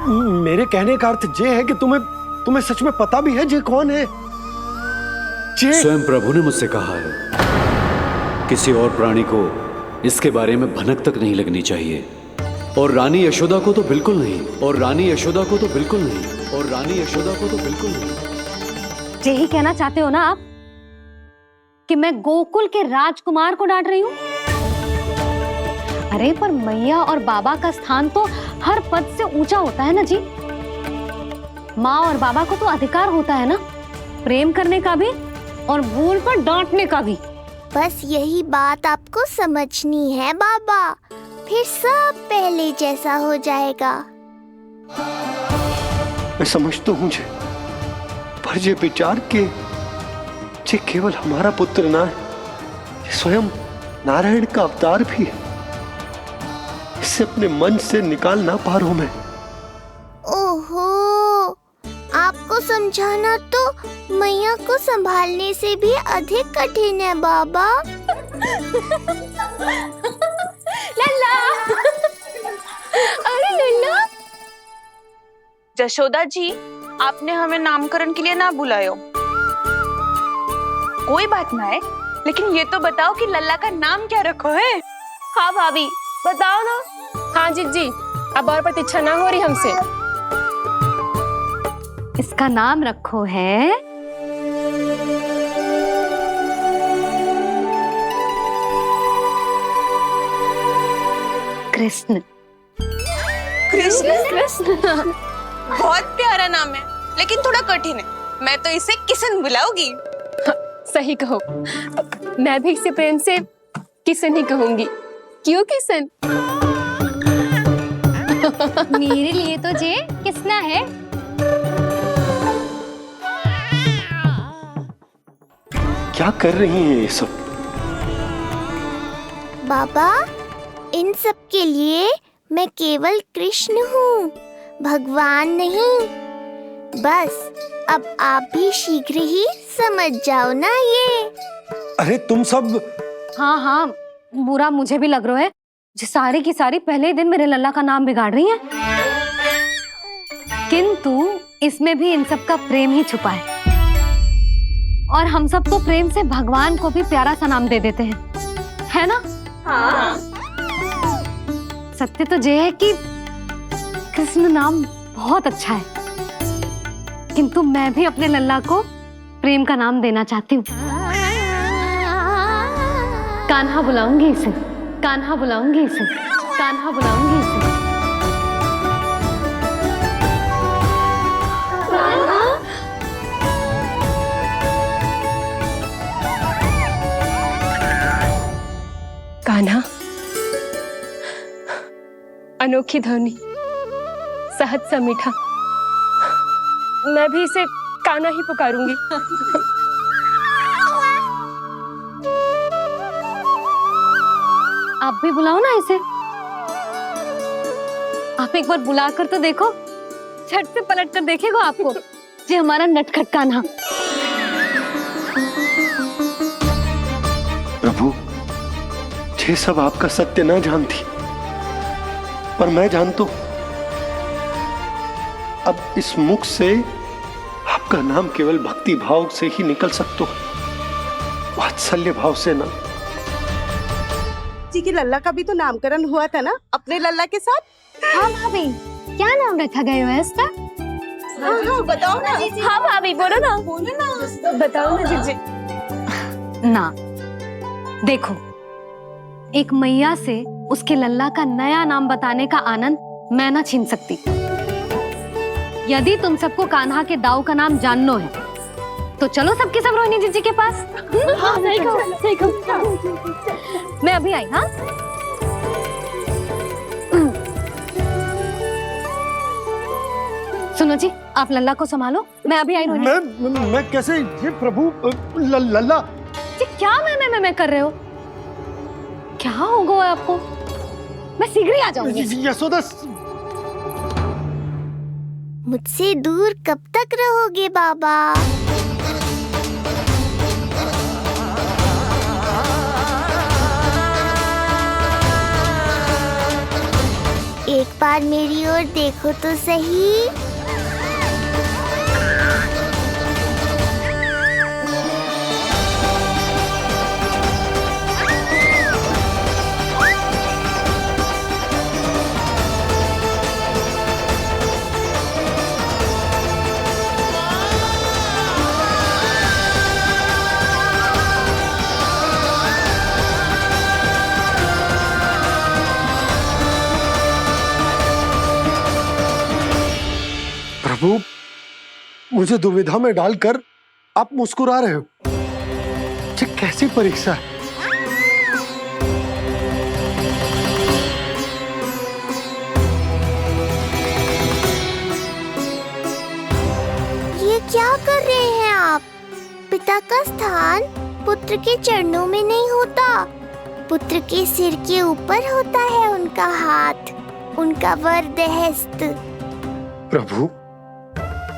S5: मेरे कहने का अर्थ ये है कि तुम्हें सच में पता भी है जे कौन है?
S2: स्वयं प्रभु ने मुझसे कहा है किसी और प्राणी को इसके बारे में भनक तक नहीं लगनी चाहिए, और रानी यशोदा को तो बिल्कुल नहीं, और रानी यशोदा को तो बिल्कुल नहीं, और रानी यशोदा को तो बिल्कुल नहीं।
S1: यही कहना चाहते हो ना आप कि मैं गोकुल के राजकुमार को डांट रही हूँ? अरे पर मैया और बाबा का स्थान तो हर पद से ऊंचा होता है ना जी। माँ और बाबा को तो अधिकार होता है ना प्रेम करने का भी और भूल पर डांटने का भी।
S3: बस यही बात आपको समझनी है बाबा, फिर सब पहले जैसा हो जाएगा।
S5: मैं समझता हूँ जे, पर ये विचार के जे केवल हमारा पुत्र ना है, ये स्वयं नारायण का अवतार भी है, इसे अपने मन से निकाल ना पा रहा हूं मैं।
S3: ओहो, आपको समझाना तो मैया को संभालने से भी अधिक कठिन है बाबा।
S6: लल्ला, अरे लल्ला।
S14: जशोदा जी, आपने हमें नामकरण के लिए ना बुलायो। कोई बात ना है, लेकिन ये तो बताओ कि लल्ला का नाम क्या रखो है?
S6: हाँ भाभी, बताओ ना। हाँ जीजी, अब और प्रतीक्षा ना हो रही हमसे।
S1: इसका नाम रखो है कृष्ण।
S14: कृष्ण? कृष्ण बहुत प्यारा नाम है, लेकिन थोड़ा कठिन है। मैं तो इसे किशन बुलाऊंगी।
S6: सही कहो, मैं भी इसे प्रेम से किशन ही कहूंगी। क्यों किशन?
S1: मेरे लिए तो जे किसना है।
S5: क्या कर रही हैं ये सब?
S3: बाबा, इन सब के लिए मैं केवल कृष्ण हूँ, भगवान नहीं। बस अब आप भी शीघ्र ही समझ जाओ ना ये।
S5: अरे तुम सब।
S1: हाँ हाँ, बुरा मुझे भी लग रहा है, जो सारी की सारी पहले ही दिन मेरे लल्ला का नाम बिगाड़ रही हैं। किंतु इसमें भी इन सब का प्रेम ही छुपा है, और हम सब तो प्रेम से भगवान को भी प्यारा सा नाम दे देते हैं, है ना?
S14: हाँ।
S1: सत्य तो ये है कि कृष्ण नाम बहुत अच्छा है, किंतु मैं भी अपने लल्ला को प्रेम का नाम देना चाहती हूँ। कान्हा बुलाऊंगी इसे, कान्हा बुलाऊंगी इसे, कान्हा बुलाऊंगी इसे।
S6: कान्हा, अनोखी ध्वनि, सहज सा मीठा, मैं भी इसे कान्हा ही पुकारूंगी।
S1: आप भी बुलाओ ना इसे। आप एक बार बुलाकर तो देखो, झट से पलट कर देखेगा आपको ये हमारा नटखट कान्हा।
S5: प्रभु, ये सब आपका सत्य ना जानती, पर मैं जानता हूं। अब इस मुख से आपका नाम केवल भक्ति भाव से ही निकल सकता है, वात्सल्य भाव से ना।
S15: जी की लल्ला का भी तो नामकरण हुआ था ना अपने लल्ला के साथ।
S1: हाँ भाभी, क्या नाम रखा गया है इसका?
S15: हाँ, बताओ ना।
S14: हाँ भाभी, बोलो ना।
S15: बोलो ना।
S6: बताओ ना जीजी।
S1: ना, देखो, एक मैया से उसके लल्ला का नया नाम बताने का आनंद मैं ना छीन सकती। यदि तुम सबको कान्हा के दाऊ का नाम जानना है तो चलो सबके सब रोहिणी जीजी के पास।
S6: हाँ, सही कहो, सही कहो।
S1: मैं अभी आई। हाँ, सुनो जी, आप लल्ला को संभालो, मैं अभी आई। रोहिणी,
S5: मैं कैसे? ये प्रभु, लल्ला।
S1: जी क्या मैं कर रहे हो? क्या हो गया आपको? मैं शीघ्र ही आ जाऊंगी।
S5: यशोदा,
S3: मुझसे दूर कब तक रहोगे बाबा? एक बार मेरी ओर देखो तो सही।
S5: प्रभु, मुझे दुविधा में डालकर आप मुस्कुरा रहे हो। ये कैसी परीक्षा है?
S3: ये क्या कर रहे हैं आप? पिता का स्थान पुत्र के चरणों में नहीं होता, पुत्र के सिर के ऊपर होता है उनका हाथ, उनका वरदहस्त।
S5: प्रभु,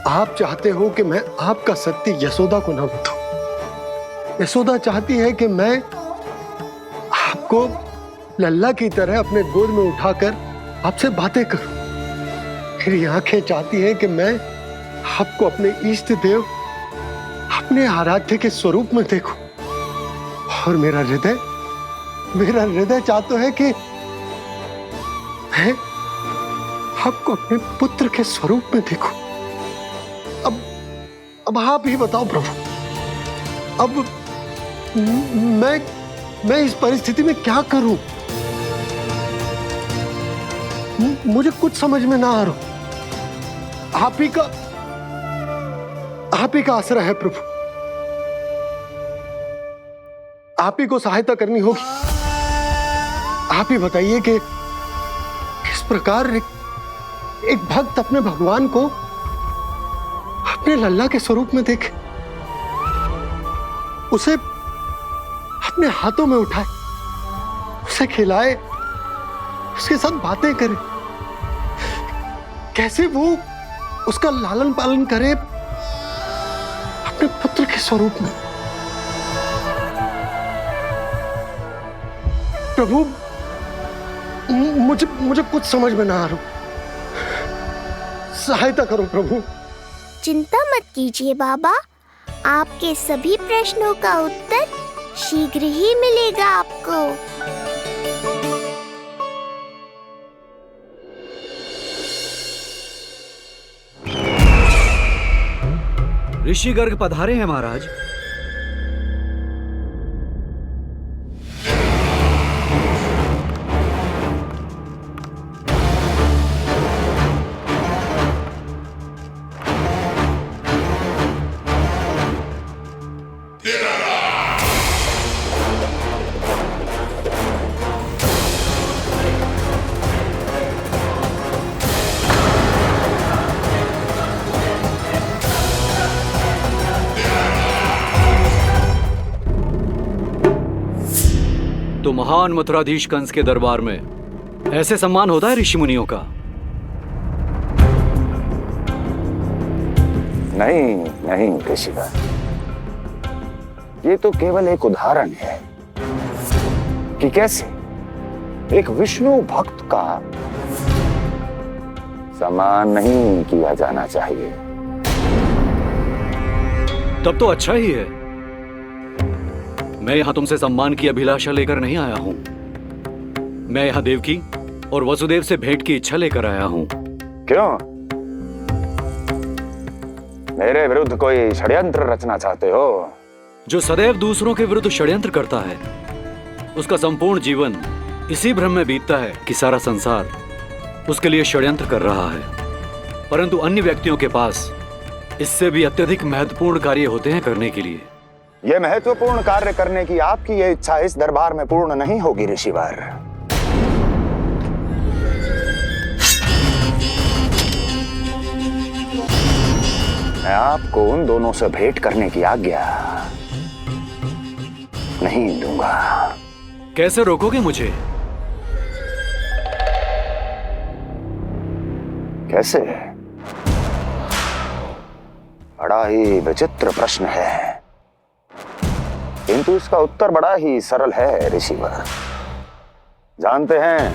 S5: आप चाहते हो कि मैं आपका सत्य यशोदा को न बताऊं। यशोदा चाहती है कि मैं आपको लल्ला की तरह अपने गोद में उठाकर आपसे बातें करूं। मेरी आंखें चाहती हैं कि मैं आपको अपने इष्ट देव, अपने आराध्य के स्वरूप में देखूं। और मेरा हृदय चाहता है कि मैं आपको अपने पुत्र के स्वरूप में देखूं। अब आप ही बताओ प्रभु, अब मैं इस परिस्थिति में क्या करूं? मुझे कुछ समझ में ना आ रहा। आप ही का आश्रय है प्रभु। आप ही को सहायता करनी होगी। आप ही बताइए कि किस प्रकार एक भक्त अपने भगवान को अपने लल्ला के स्वरूप में देखे, उसे अपने हाथों में उठाए, उसे खिलाए, उसके साथ बातें करे, कैसे वो उसका लालन पालन करे अपने पुत्र के स्वरूप में। प्रभु, मुझे कुछ समझ में ना आ रहा। सहायता करो प्रभु।
S3: चिंता मत कीजिए बाबा, आपके सभी प्रश्नों का उत्तर शीघ्र ही मिलेगा आपको।
S2: ऋषि गर्ग पधारे हैं महाराज। तो महान मथुराधीश कंस के दरबार में ऐसे सम्मान होता है ऋषि मुनियों का?
S9: नहीं ऋषिवर, ये तो केवल एक उदाहरण है कि कैसे एक विष्णु भक्त का सम्मान नहीं किया जाना चाहिए।
S2: तब तो अच्छा ही है। मैं यहां तुमसे सम्मान की अभिलाषा लेकर नहीं आया हूं। मैं यहां देवकी और वसुदेव से भेंट की इच्छा लेकर आया हूं।
S9: क्यों? मेरे विरुद्ध कोई षड्यंत्र रचना चाहते हो?
S2: जो सदैव दूसरों के विरुद्ध षड्यंत्र करता है, उसका संपूर्ण जीवन इसी भ्रम में बीतता है कि सारा संसार उसके लिए षड्यंत्र कर रहा है। परंतु अन्य व्यक्तियों के पास इससे भी अत्यधिक महत्वपूर्ण कार्य होते हैं करने के लिए।
S9: यह महत्वपूर्ण कार्य करने की आपकी यह इच्छा इस दरबार में पूर्ण नहीं होगी ऋषिवर। मैं आपको उन दोनों से भेंट करने की आज्ञा नहीं दूंगा।
S2: कैसे रोकोगे मुझे?
S9: कैसे? बड़ा ही विचित्र प्रश्न है, किंतु इसका उत्तर बड़ा ही सरल है ऋषिवर। जानते हैं,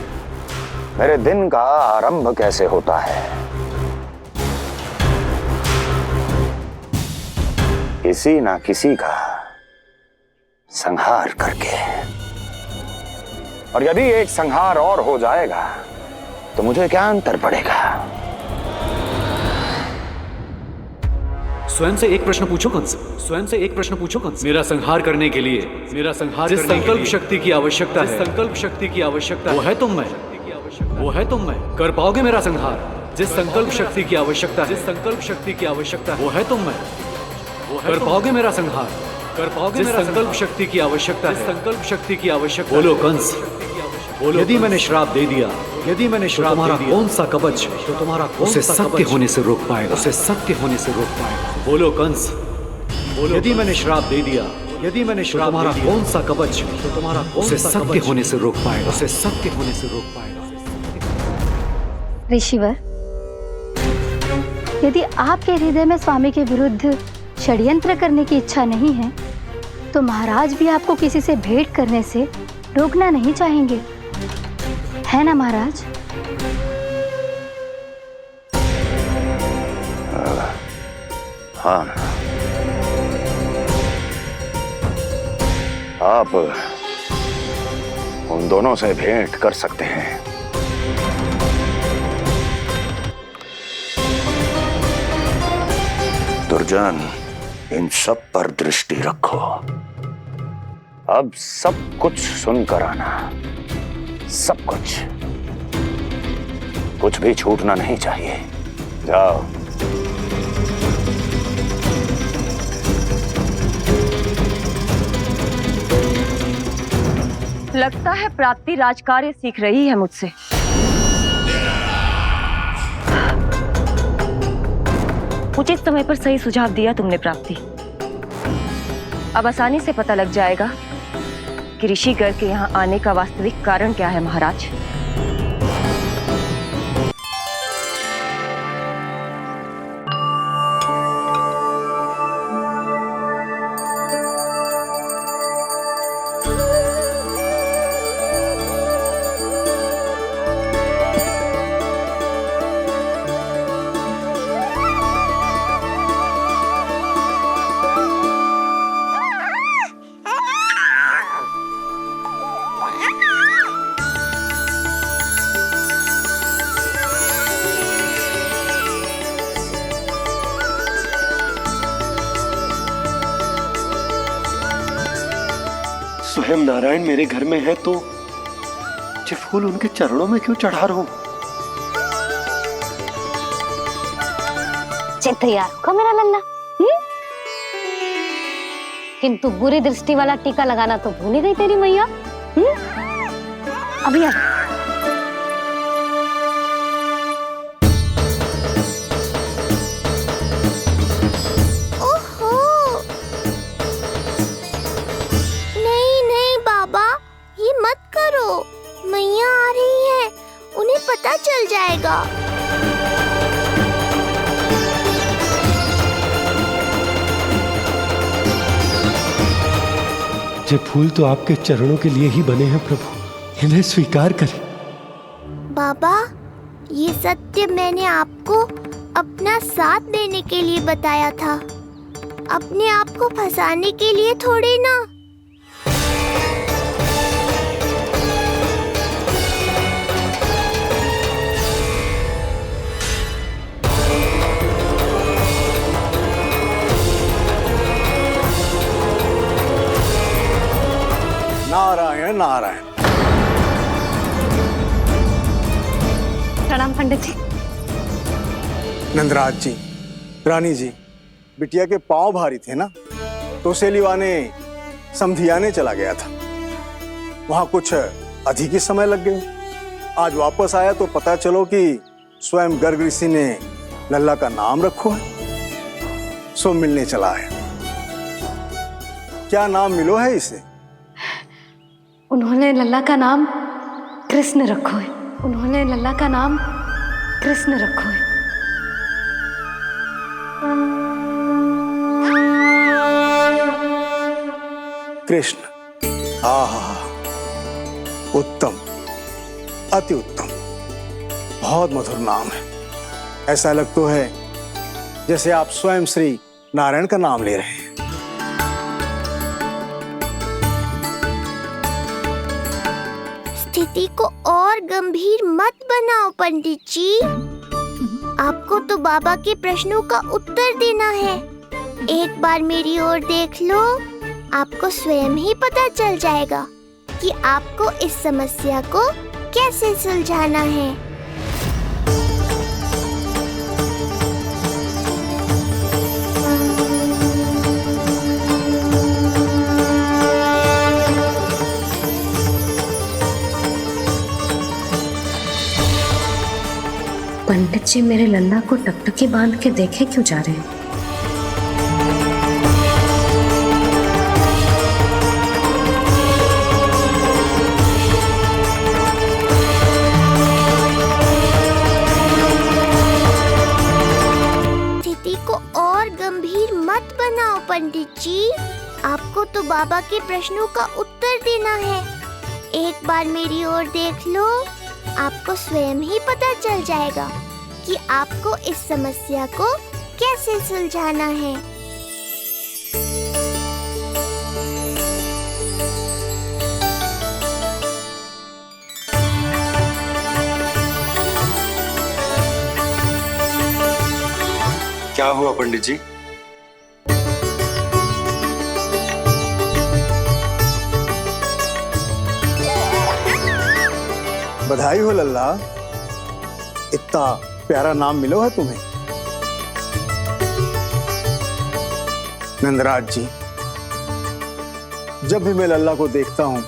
S9: मेरे दिन का आरंभ कैसे होता है। किसी ना किसी का संहार करके। और यदि एक संहार और हो जाएगा तो मुझे क्या अंतर पड़ेगा।
S2: स्वयं से एक प्रश्न पूछो कंस, स्वयं से एक प्रश्न पूछो कंस। मेरा संहार करने के लिए, मेरा संहार जिस संकल्प शक्ति की आवश्यकता है, संकल्प शक्ति की आवश्यकता वो है तुम में, वो है तुम में। कर पाओगे मेरा संहार? जिस संकल्प शक्ति की आवश्यकता, जिस संकल्प शक्ति की आवश्यकता वो है तुम में, वो कर पाओगे मेरा संहार? कर पाओगे मेरा संकल्प शक्ति की आवश्यकता है, संकल्प शक्ति की आवश्यकता। बोलो कंस, बोलो। यदि मैंने श्राप दे दिया, यदि मैंने श्राप दे दिया, कौन सा कवच तो तुम्हारा उसे सत्य होने से रोक पाएगा, उसे सत्य होने से रोक पाएगा। बोलो कंस, बोलो। यदि मैंने श्राप दे दिया, यदि मैंने श्राप तुम्हारा कौन सा कवच तो तुम्हारा उसे सत्य होने से रोक पाएगा, उसे सत्य होने से रोक पाएगा।
S16: ऋषिवर, यदि आपके हृदय में स्वामी के विरुद्ध षड्यंत्र करने की इच्छा नहीं है तो महाराज भी आपको किसी से भेंट करने से रोकना नहीं चाहेंगे, है ना महाराज?
S9: हाँ, आप उन दोनों से भेंट कर सकते हैं। दुर्जन, इन सब पर दृष्टि रखो। अब सब कुछ सुनकर आना, सब कुछ भी छूटना नहीं चाहिए। जाओ।
S10: लगता है प्राप्ति राजकार्य सीख रही है मुझसे। उचित समय पर सही सुझाव दिया तुमने प्राप्ति। अब आसानी से पता लग जाएगा कि ऋषिगढ़ के यहाँ आने का वास्तविक कारण क्या है महाराज।
S5: स्वयं नारायण मेरे घर में है तो ये फूल उनके चरणों में क्यों चढ़ा रहा हूं?
S1: तैयार होगा मेरा लल्ला। किंतु बुरी दृष्टि वाला टीका लगाना तो भूल ही गई तेरी मैया। अभी
S3: मैया आ रही है, उन्हें पता चल जाएगा।
S5: ये फूल तो आपके चरणों के लिए ही बने हैं प्रभु, इन्हें स्वीकार करें।
S3: बाबा, ये सत्य मैंने आपको अपना साथ देने के लिए बताया था, अपने आप को फंसाने के लिए थोड़ी ना।
S9: नारायण नारायण।
S1: प्रणाम पंडित जी।
S17: नंदराज जी, रानी जी, बिटिया के पांव भारी थे ना, तो उसे लिवाने समधियाने चला गया था। वहां कुछ अधिक ही समय लग गया। आज वापस आया तो पता चलो कि स्वयं गर्ग ऋषि ने लल्ला का नाम रखो है, सो मिलने चला है। क्या नाम मिलो है इसे?
S1: उन्होंने लल्ला का नाम कृष्ण रखो है। उन्होंने लल्ला का नाम कृष्ण रखो है।
S17: कृष्ण। आहा, उत्तम, अति उत्तम। बहुत मधुर नाम है। ऐसा लग तो है जैसे आप स्वयं श्री नारायण का नाम ले रहे हैं।
S3: स्थिति को और गंभीर मत बनाओ पंडित जी। आपको तो बाबा के प्रश्नों का उत्तर देना है। एक बार मेरी ओर देख लो, आपको स्वयं ही पता चल जाएगा कि आपको इस समस्या को कैसे सुलझाना है।
S1: पंडित जी मेरे लल्ला को टकटकी बांध के देखे क्यों जा रहे हैं?
S3: स्थिति को और गंभीर मत बनाओ पंडित जी। आपको तो बाबा के प्रश्नों का उत्तर देना है। एक बार मेरी ओर देख लो, आपको स्वयं ही पता चल जाएगा कि आपको इस समस्या को कैसे सुलझाना है।
S5: क्या हुआ पंडित जी?
S17: बधाई हो लल्ला, इतना प्यारा नाम मिलो है तुम्हें। नंदराज जी, जब भी मैं लल्ला को देखता हूं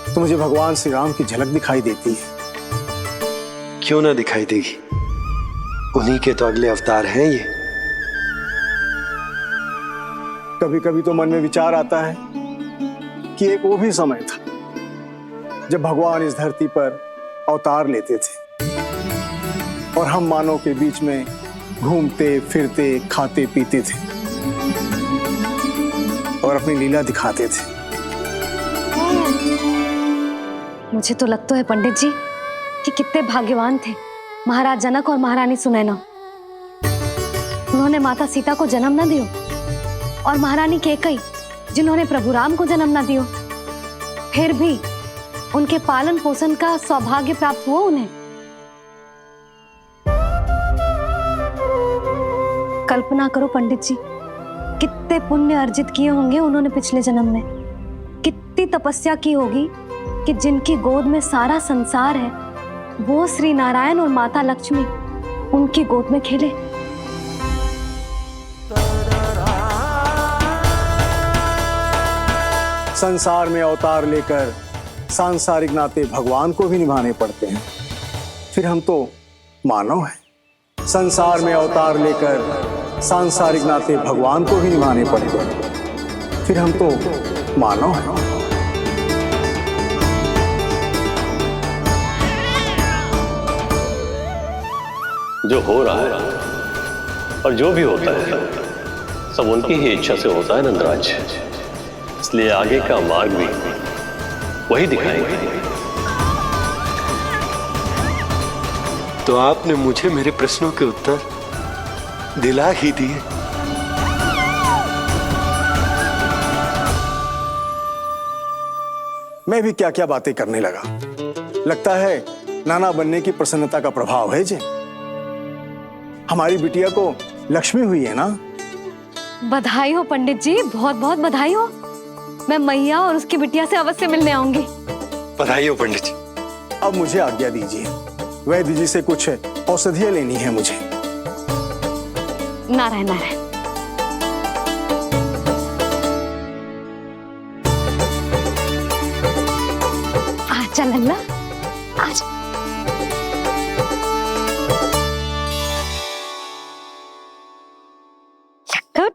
S17: तो मुझे भगवान श्री राम की झलक दिखाई देती है।
S5: क्यों ना दिखाई देगी, उन्हीं के तो अगले अवतार हैं ये।
S17: कभी कभी तो मन में विचार आता है कि एक वो भी समय था जब भगवान इस धरती पर अवतार लेते थे और हम मानव के बीच में घूमते फिरते खाते पीते थे और अपनी लीला दिखाते थे।
S1: मुझे तो लगता है पंडित जी कि कितने भाग्यवान थे महाराज जनक और महारानी सुनैना। उन्होंने माता सीता को जन्म न दियो और महारानी कैकई जिन्होंने प्रभु राम को जन्म न दियो, फिर भी उनके पालन पोषण का सौभाग्य प्राप्त हुआ उन्हें। कल्पना करो पंडित जी, कितने पुण्य अर्जित किए होंगे उन्होंने पिछले जन्म में। कितनी तपस्या की होगी कि जिनकी गोद में सारा संसार है वो श्री नारायण और माता लक्ष्मी उनकी गोद में खेले।
S17: संसार में अवतार लेकर सांसारिक नाते भगवान को भी निभाने पड़ते हैं, फिर हम तो मानव हैं। संसार में अवतार लेकर सांसारिक नाते भगवान को भी निभाने पड़ते हैं, फिर हम तो मानव हैं।
S18: जो हो रहा है और जो भी होता है सब उनकी ही इच्छा से होता है नंदराज, इसलिए आगे का मार्ग भी वही दिखाएंगे।
S5: तो आपने मुझे मेरे प्रश्नों के उत्तर दिला ही दिए।
S17: मैं भी क्या क्या बातें करने लगा। लगता है नाना बनने की प्रसन्नता का प्रभाव है जी। हमारी बिटिया को लक्ष्मी हुई है ना।
S1: बधाई हो पंडित जी, बहुत बहुत बधाई हो। मैं मैया और उसकी बिटिया से अवश्य मिलने आऊंगी।
S5: बधाई हो पंडित जी।
S17: अब मुझे आज्ञा दीजिए, वैद्य जी से कुछ औषधियां लेनी है मुझे।
S1: नारायण नारायण। आजा लल्ला, आजा।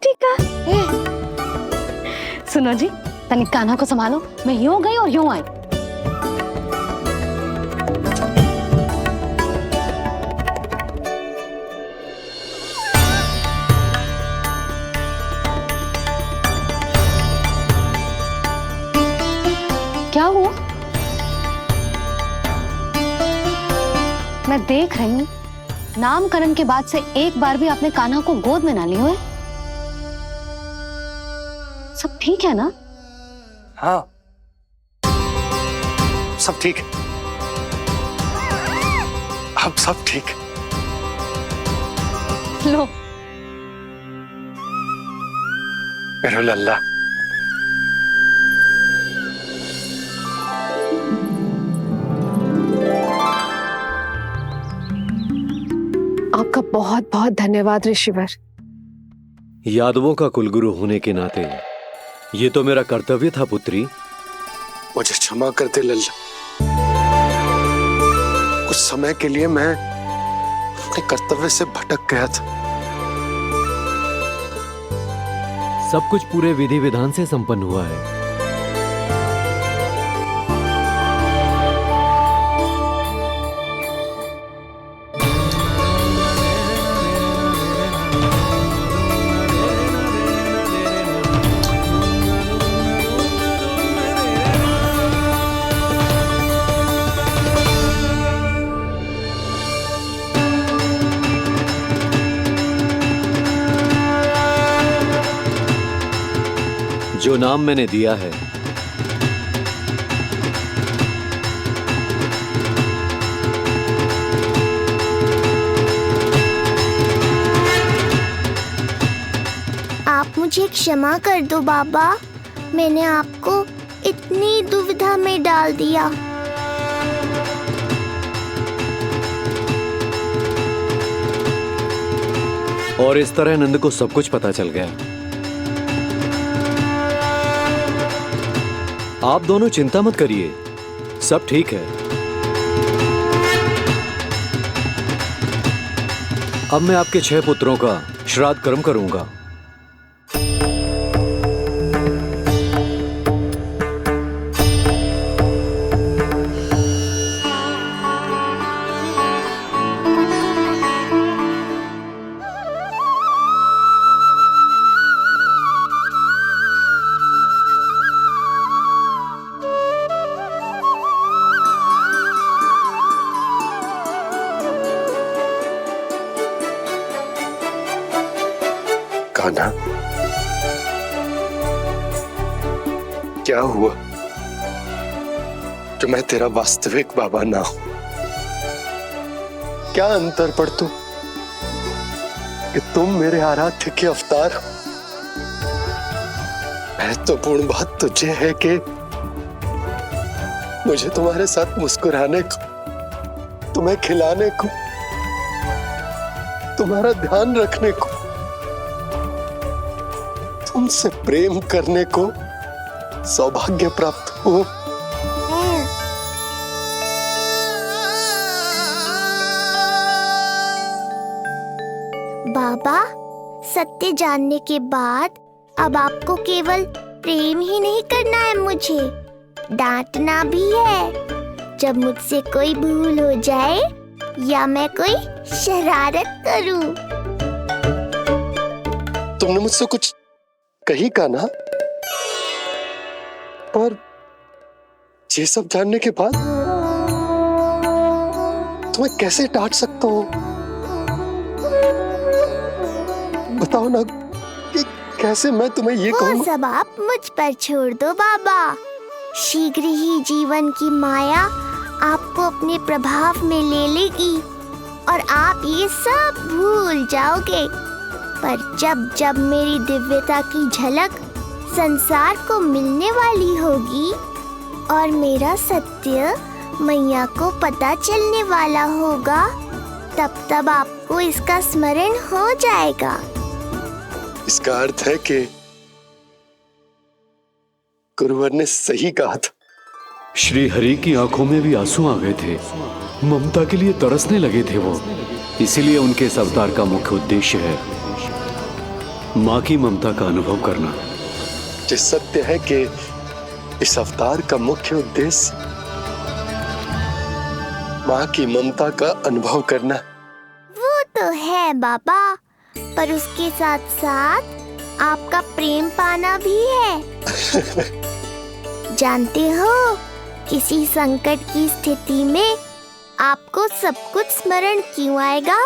S1: ठीक है। सुनो जी, तनिक कान्हा को संभालो, मैं यूं गई और यूं आई। क्या हुआ? मैं देख रही हूँ नामकरण के बाद से एक बार भी आपने कान्हा को गोद में ना लिया है। सब ठीक है ना?
S9: हाँ, सब ठीक है। अब सब ठीक है।
S1: लो
S9: मेरा लल्ला।
S6: आपका बहुत बहुत धन्यवाद ऋषिवर।
S2: यादवों का कुलगुरु होने के नाते ये तो मेरा कर्तव्य था पुत्री।
S5: मुझे क्षमा कर दे लल्ला, कुछ समय के लिए मैं अपने कर्तव्य से भटक गया था।
S2: सब कुछ पूरे विधि विधान से संपन्न हुआ है। जो नाम मैंने दिया है
S3: आप मुझे क्षमा कर दो बाबा, मैंने आपको इतनी दुविधा में डाल दिया।
S2: और इस तरह नंद को सब कुछ पता चल गया। आप दोनों चिंता मत करिए, सब ठीक है। अब मैं आपके 6 पुत्रों का श्राद्ध कर्म करूंगा।
S5: कान्हा, क्या हुआ जो मैं तेरा वास्तविक बाबा ना हूं? क्या अंतर पड़ तू कि तुम मेरे आराध्य के अवतार हो? महत्वपूर्ण बात तुझे है कि मुझे तुम्हारे साथ मुस्कुराने को, तुम्हें खिलाने को, तुम्हारा ध्यान रखने को, तुमसे प्रेम करने को सौभाग्य प्राप्त हो।
S3: बाबा, सत्य जानने के बाद अब आपको केवल प्रेम ही नहीं करना है, मुझे डांटना भी है जब मुझसे कोई भूल हो जाए या मैं कोई शरारत करूं।
S5: तुमने मुझसे कुछ कही कान्हा, पर ये सब जानने के बाद तुम्हें कैसे डांट सकता हूँ? बताओ ना कि कैसे मैं तुम्हें ये कहूँ?
S3: वो सब आप मुझ पर छोड़ दो बाबा। शीघ्र ही जीवन की माया आपको अपने प्रभाव में ले लेगी और आप ये सब भूल जाओगे। पर जब जब मेरी दिव्यता की झलक संसार को मिलने वाली होगी और मेरा सत्य मैया को पता चलने वाला होगा, तब तब आपको इसका स्मरण हो जाएगा।
S5: इसका अर्थ है कि गुरुवर ने सही कहा था।
S2: श्री हरि की आंखों में भी आंसू आ गए थे, ममता के लिए तरसने लगे थे वो। इसीलिए उनके इस अवतार का मुख्य उद्देश्य है माँ की ममता का अनुभव करना।
S5: जो सत्य है कि इस अवतार का मुख्य उद्देश्य माँ की ममता का अनुभव करना।
S3: वो तो है बाबा, पर उसके साथ साथ आपका प्रेम पाना भी है। जानते हो, किसी संकट की स्थिति में आपको सब कुछ स्मरण क्यों आएगा?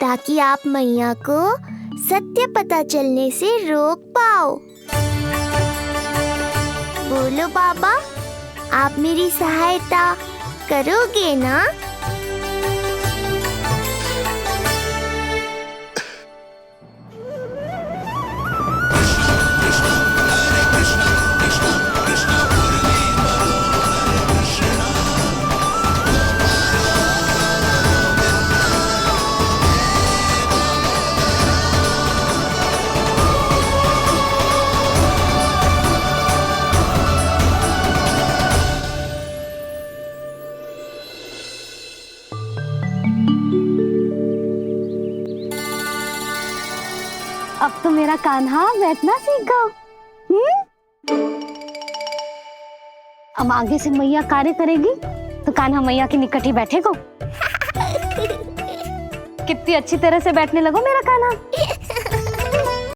S3: ताकि आप मैया को सत्य पता चलने से रोक पाओ। बोलो बाबा, आप मेरी सहायता करोगे ना?
S1: अब तो मेरा कान्हा बैठना सीख गया। अब आगे से मैया कार्य करेगी तो कान्हा मैया के निकट ही बैठेगा। कितनी अच्छी तरह से बैठने लगो मेरा कान्हा।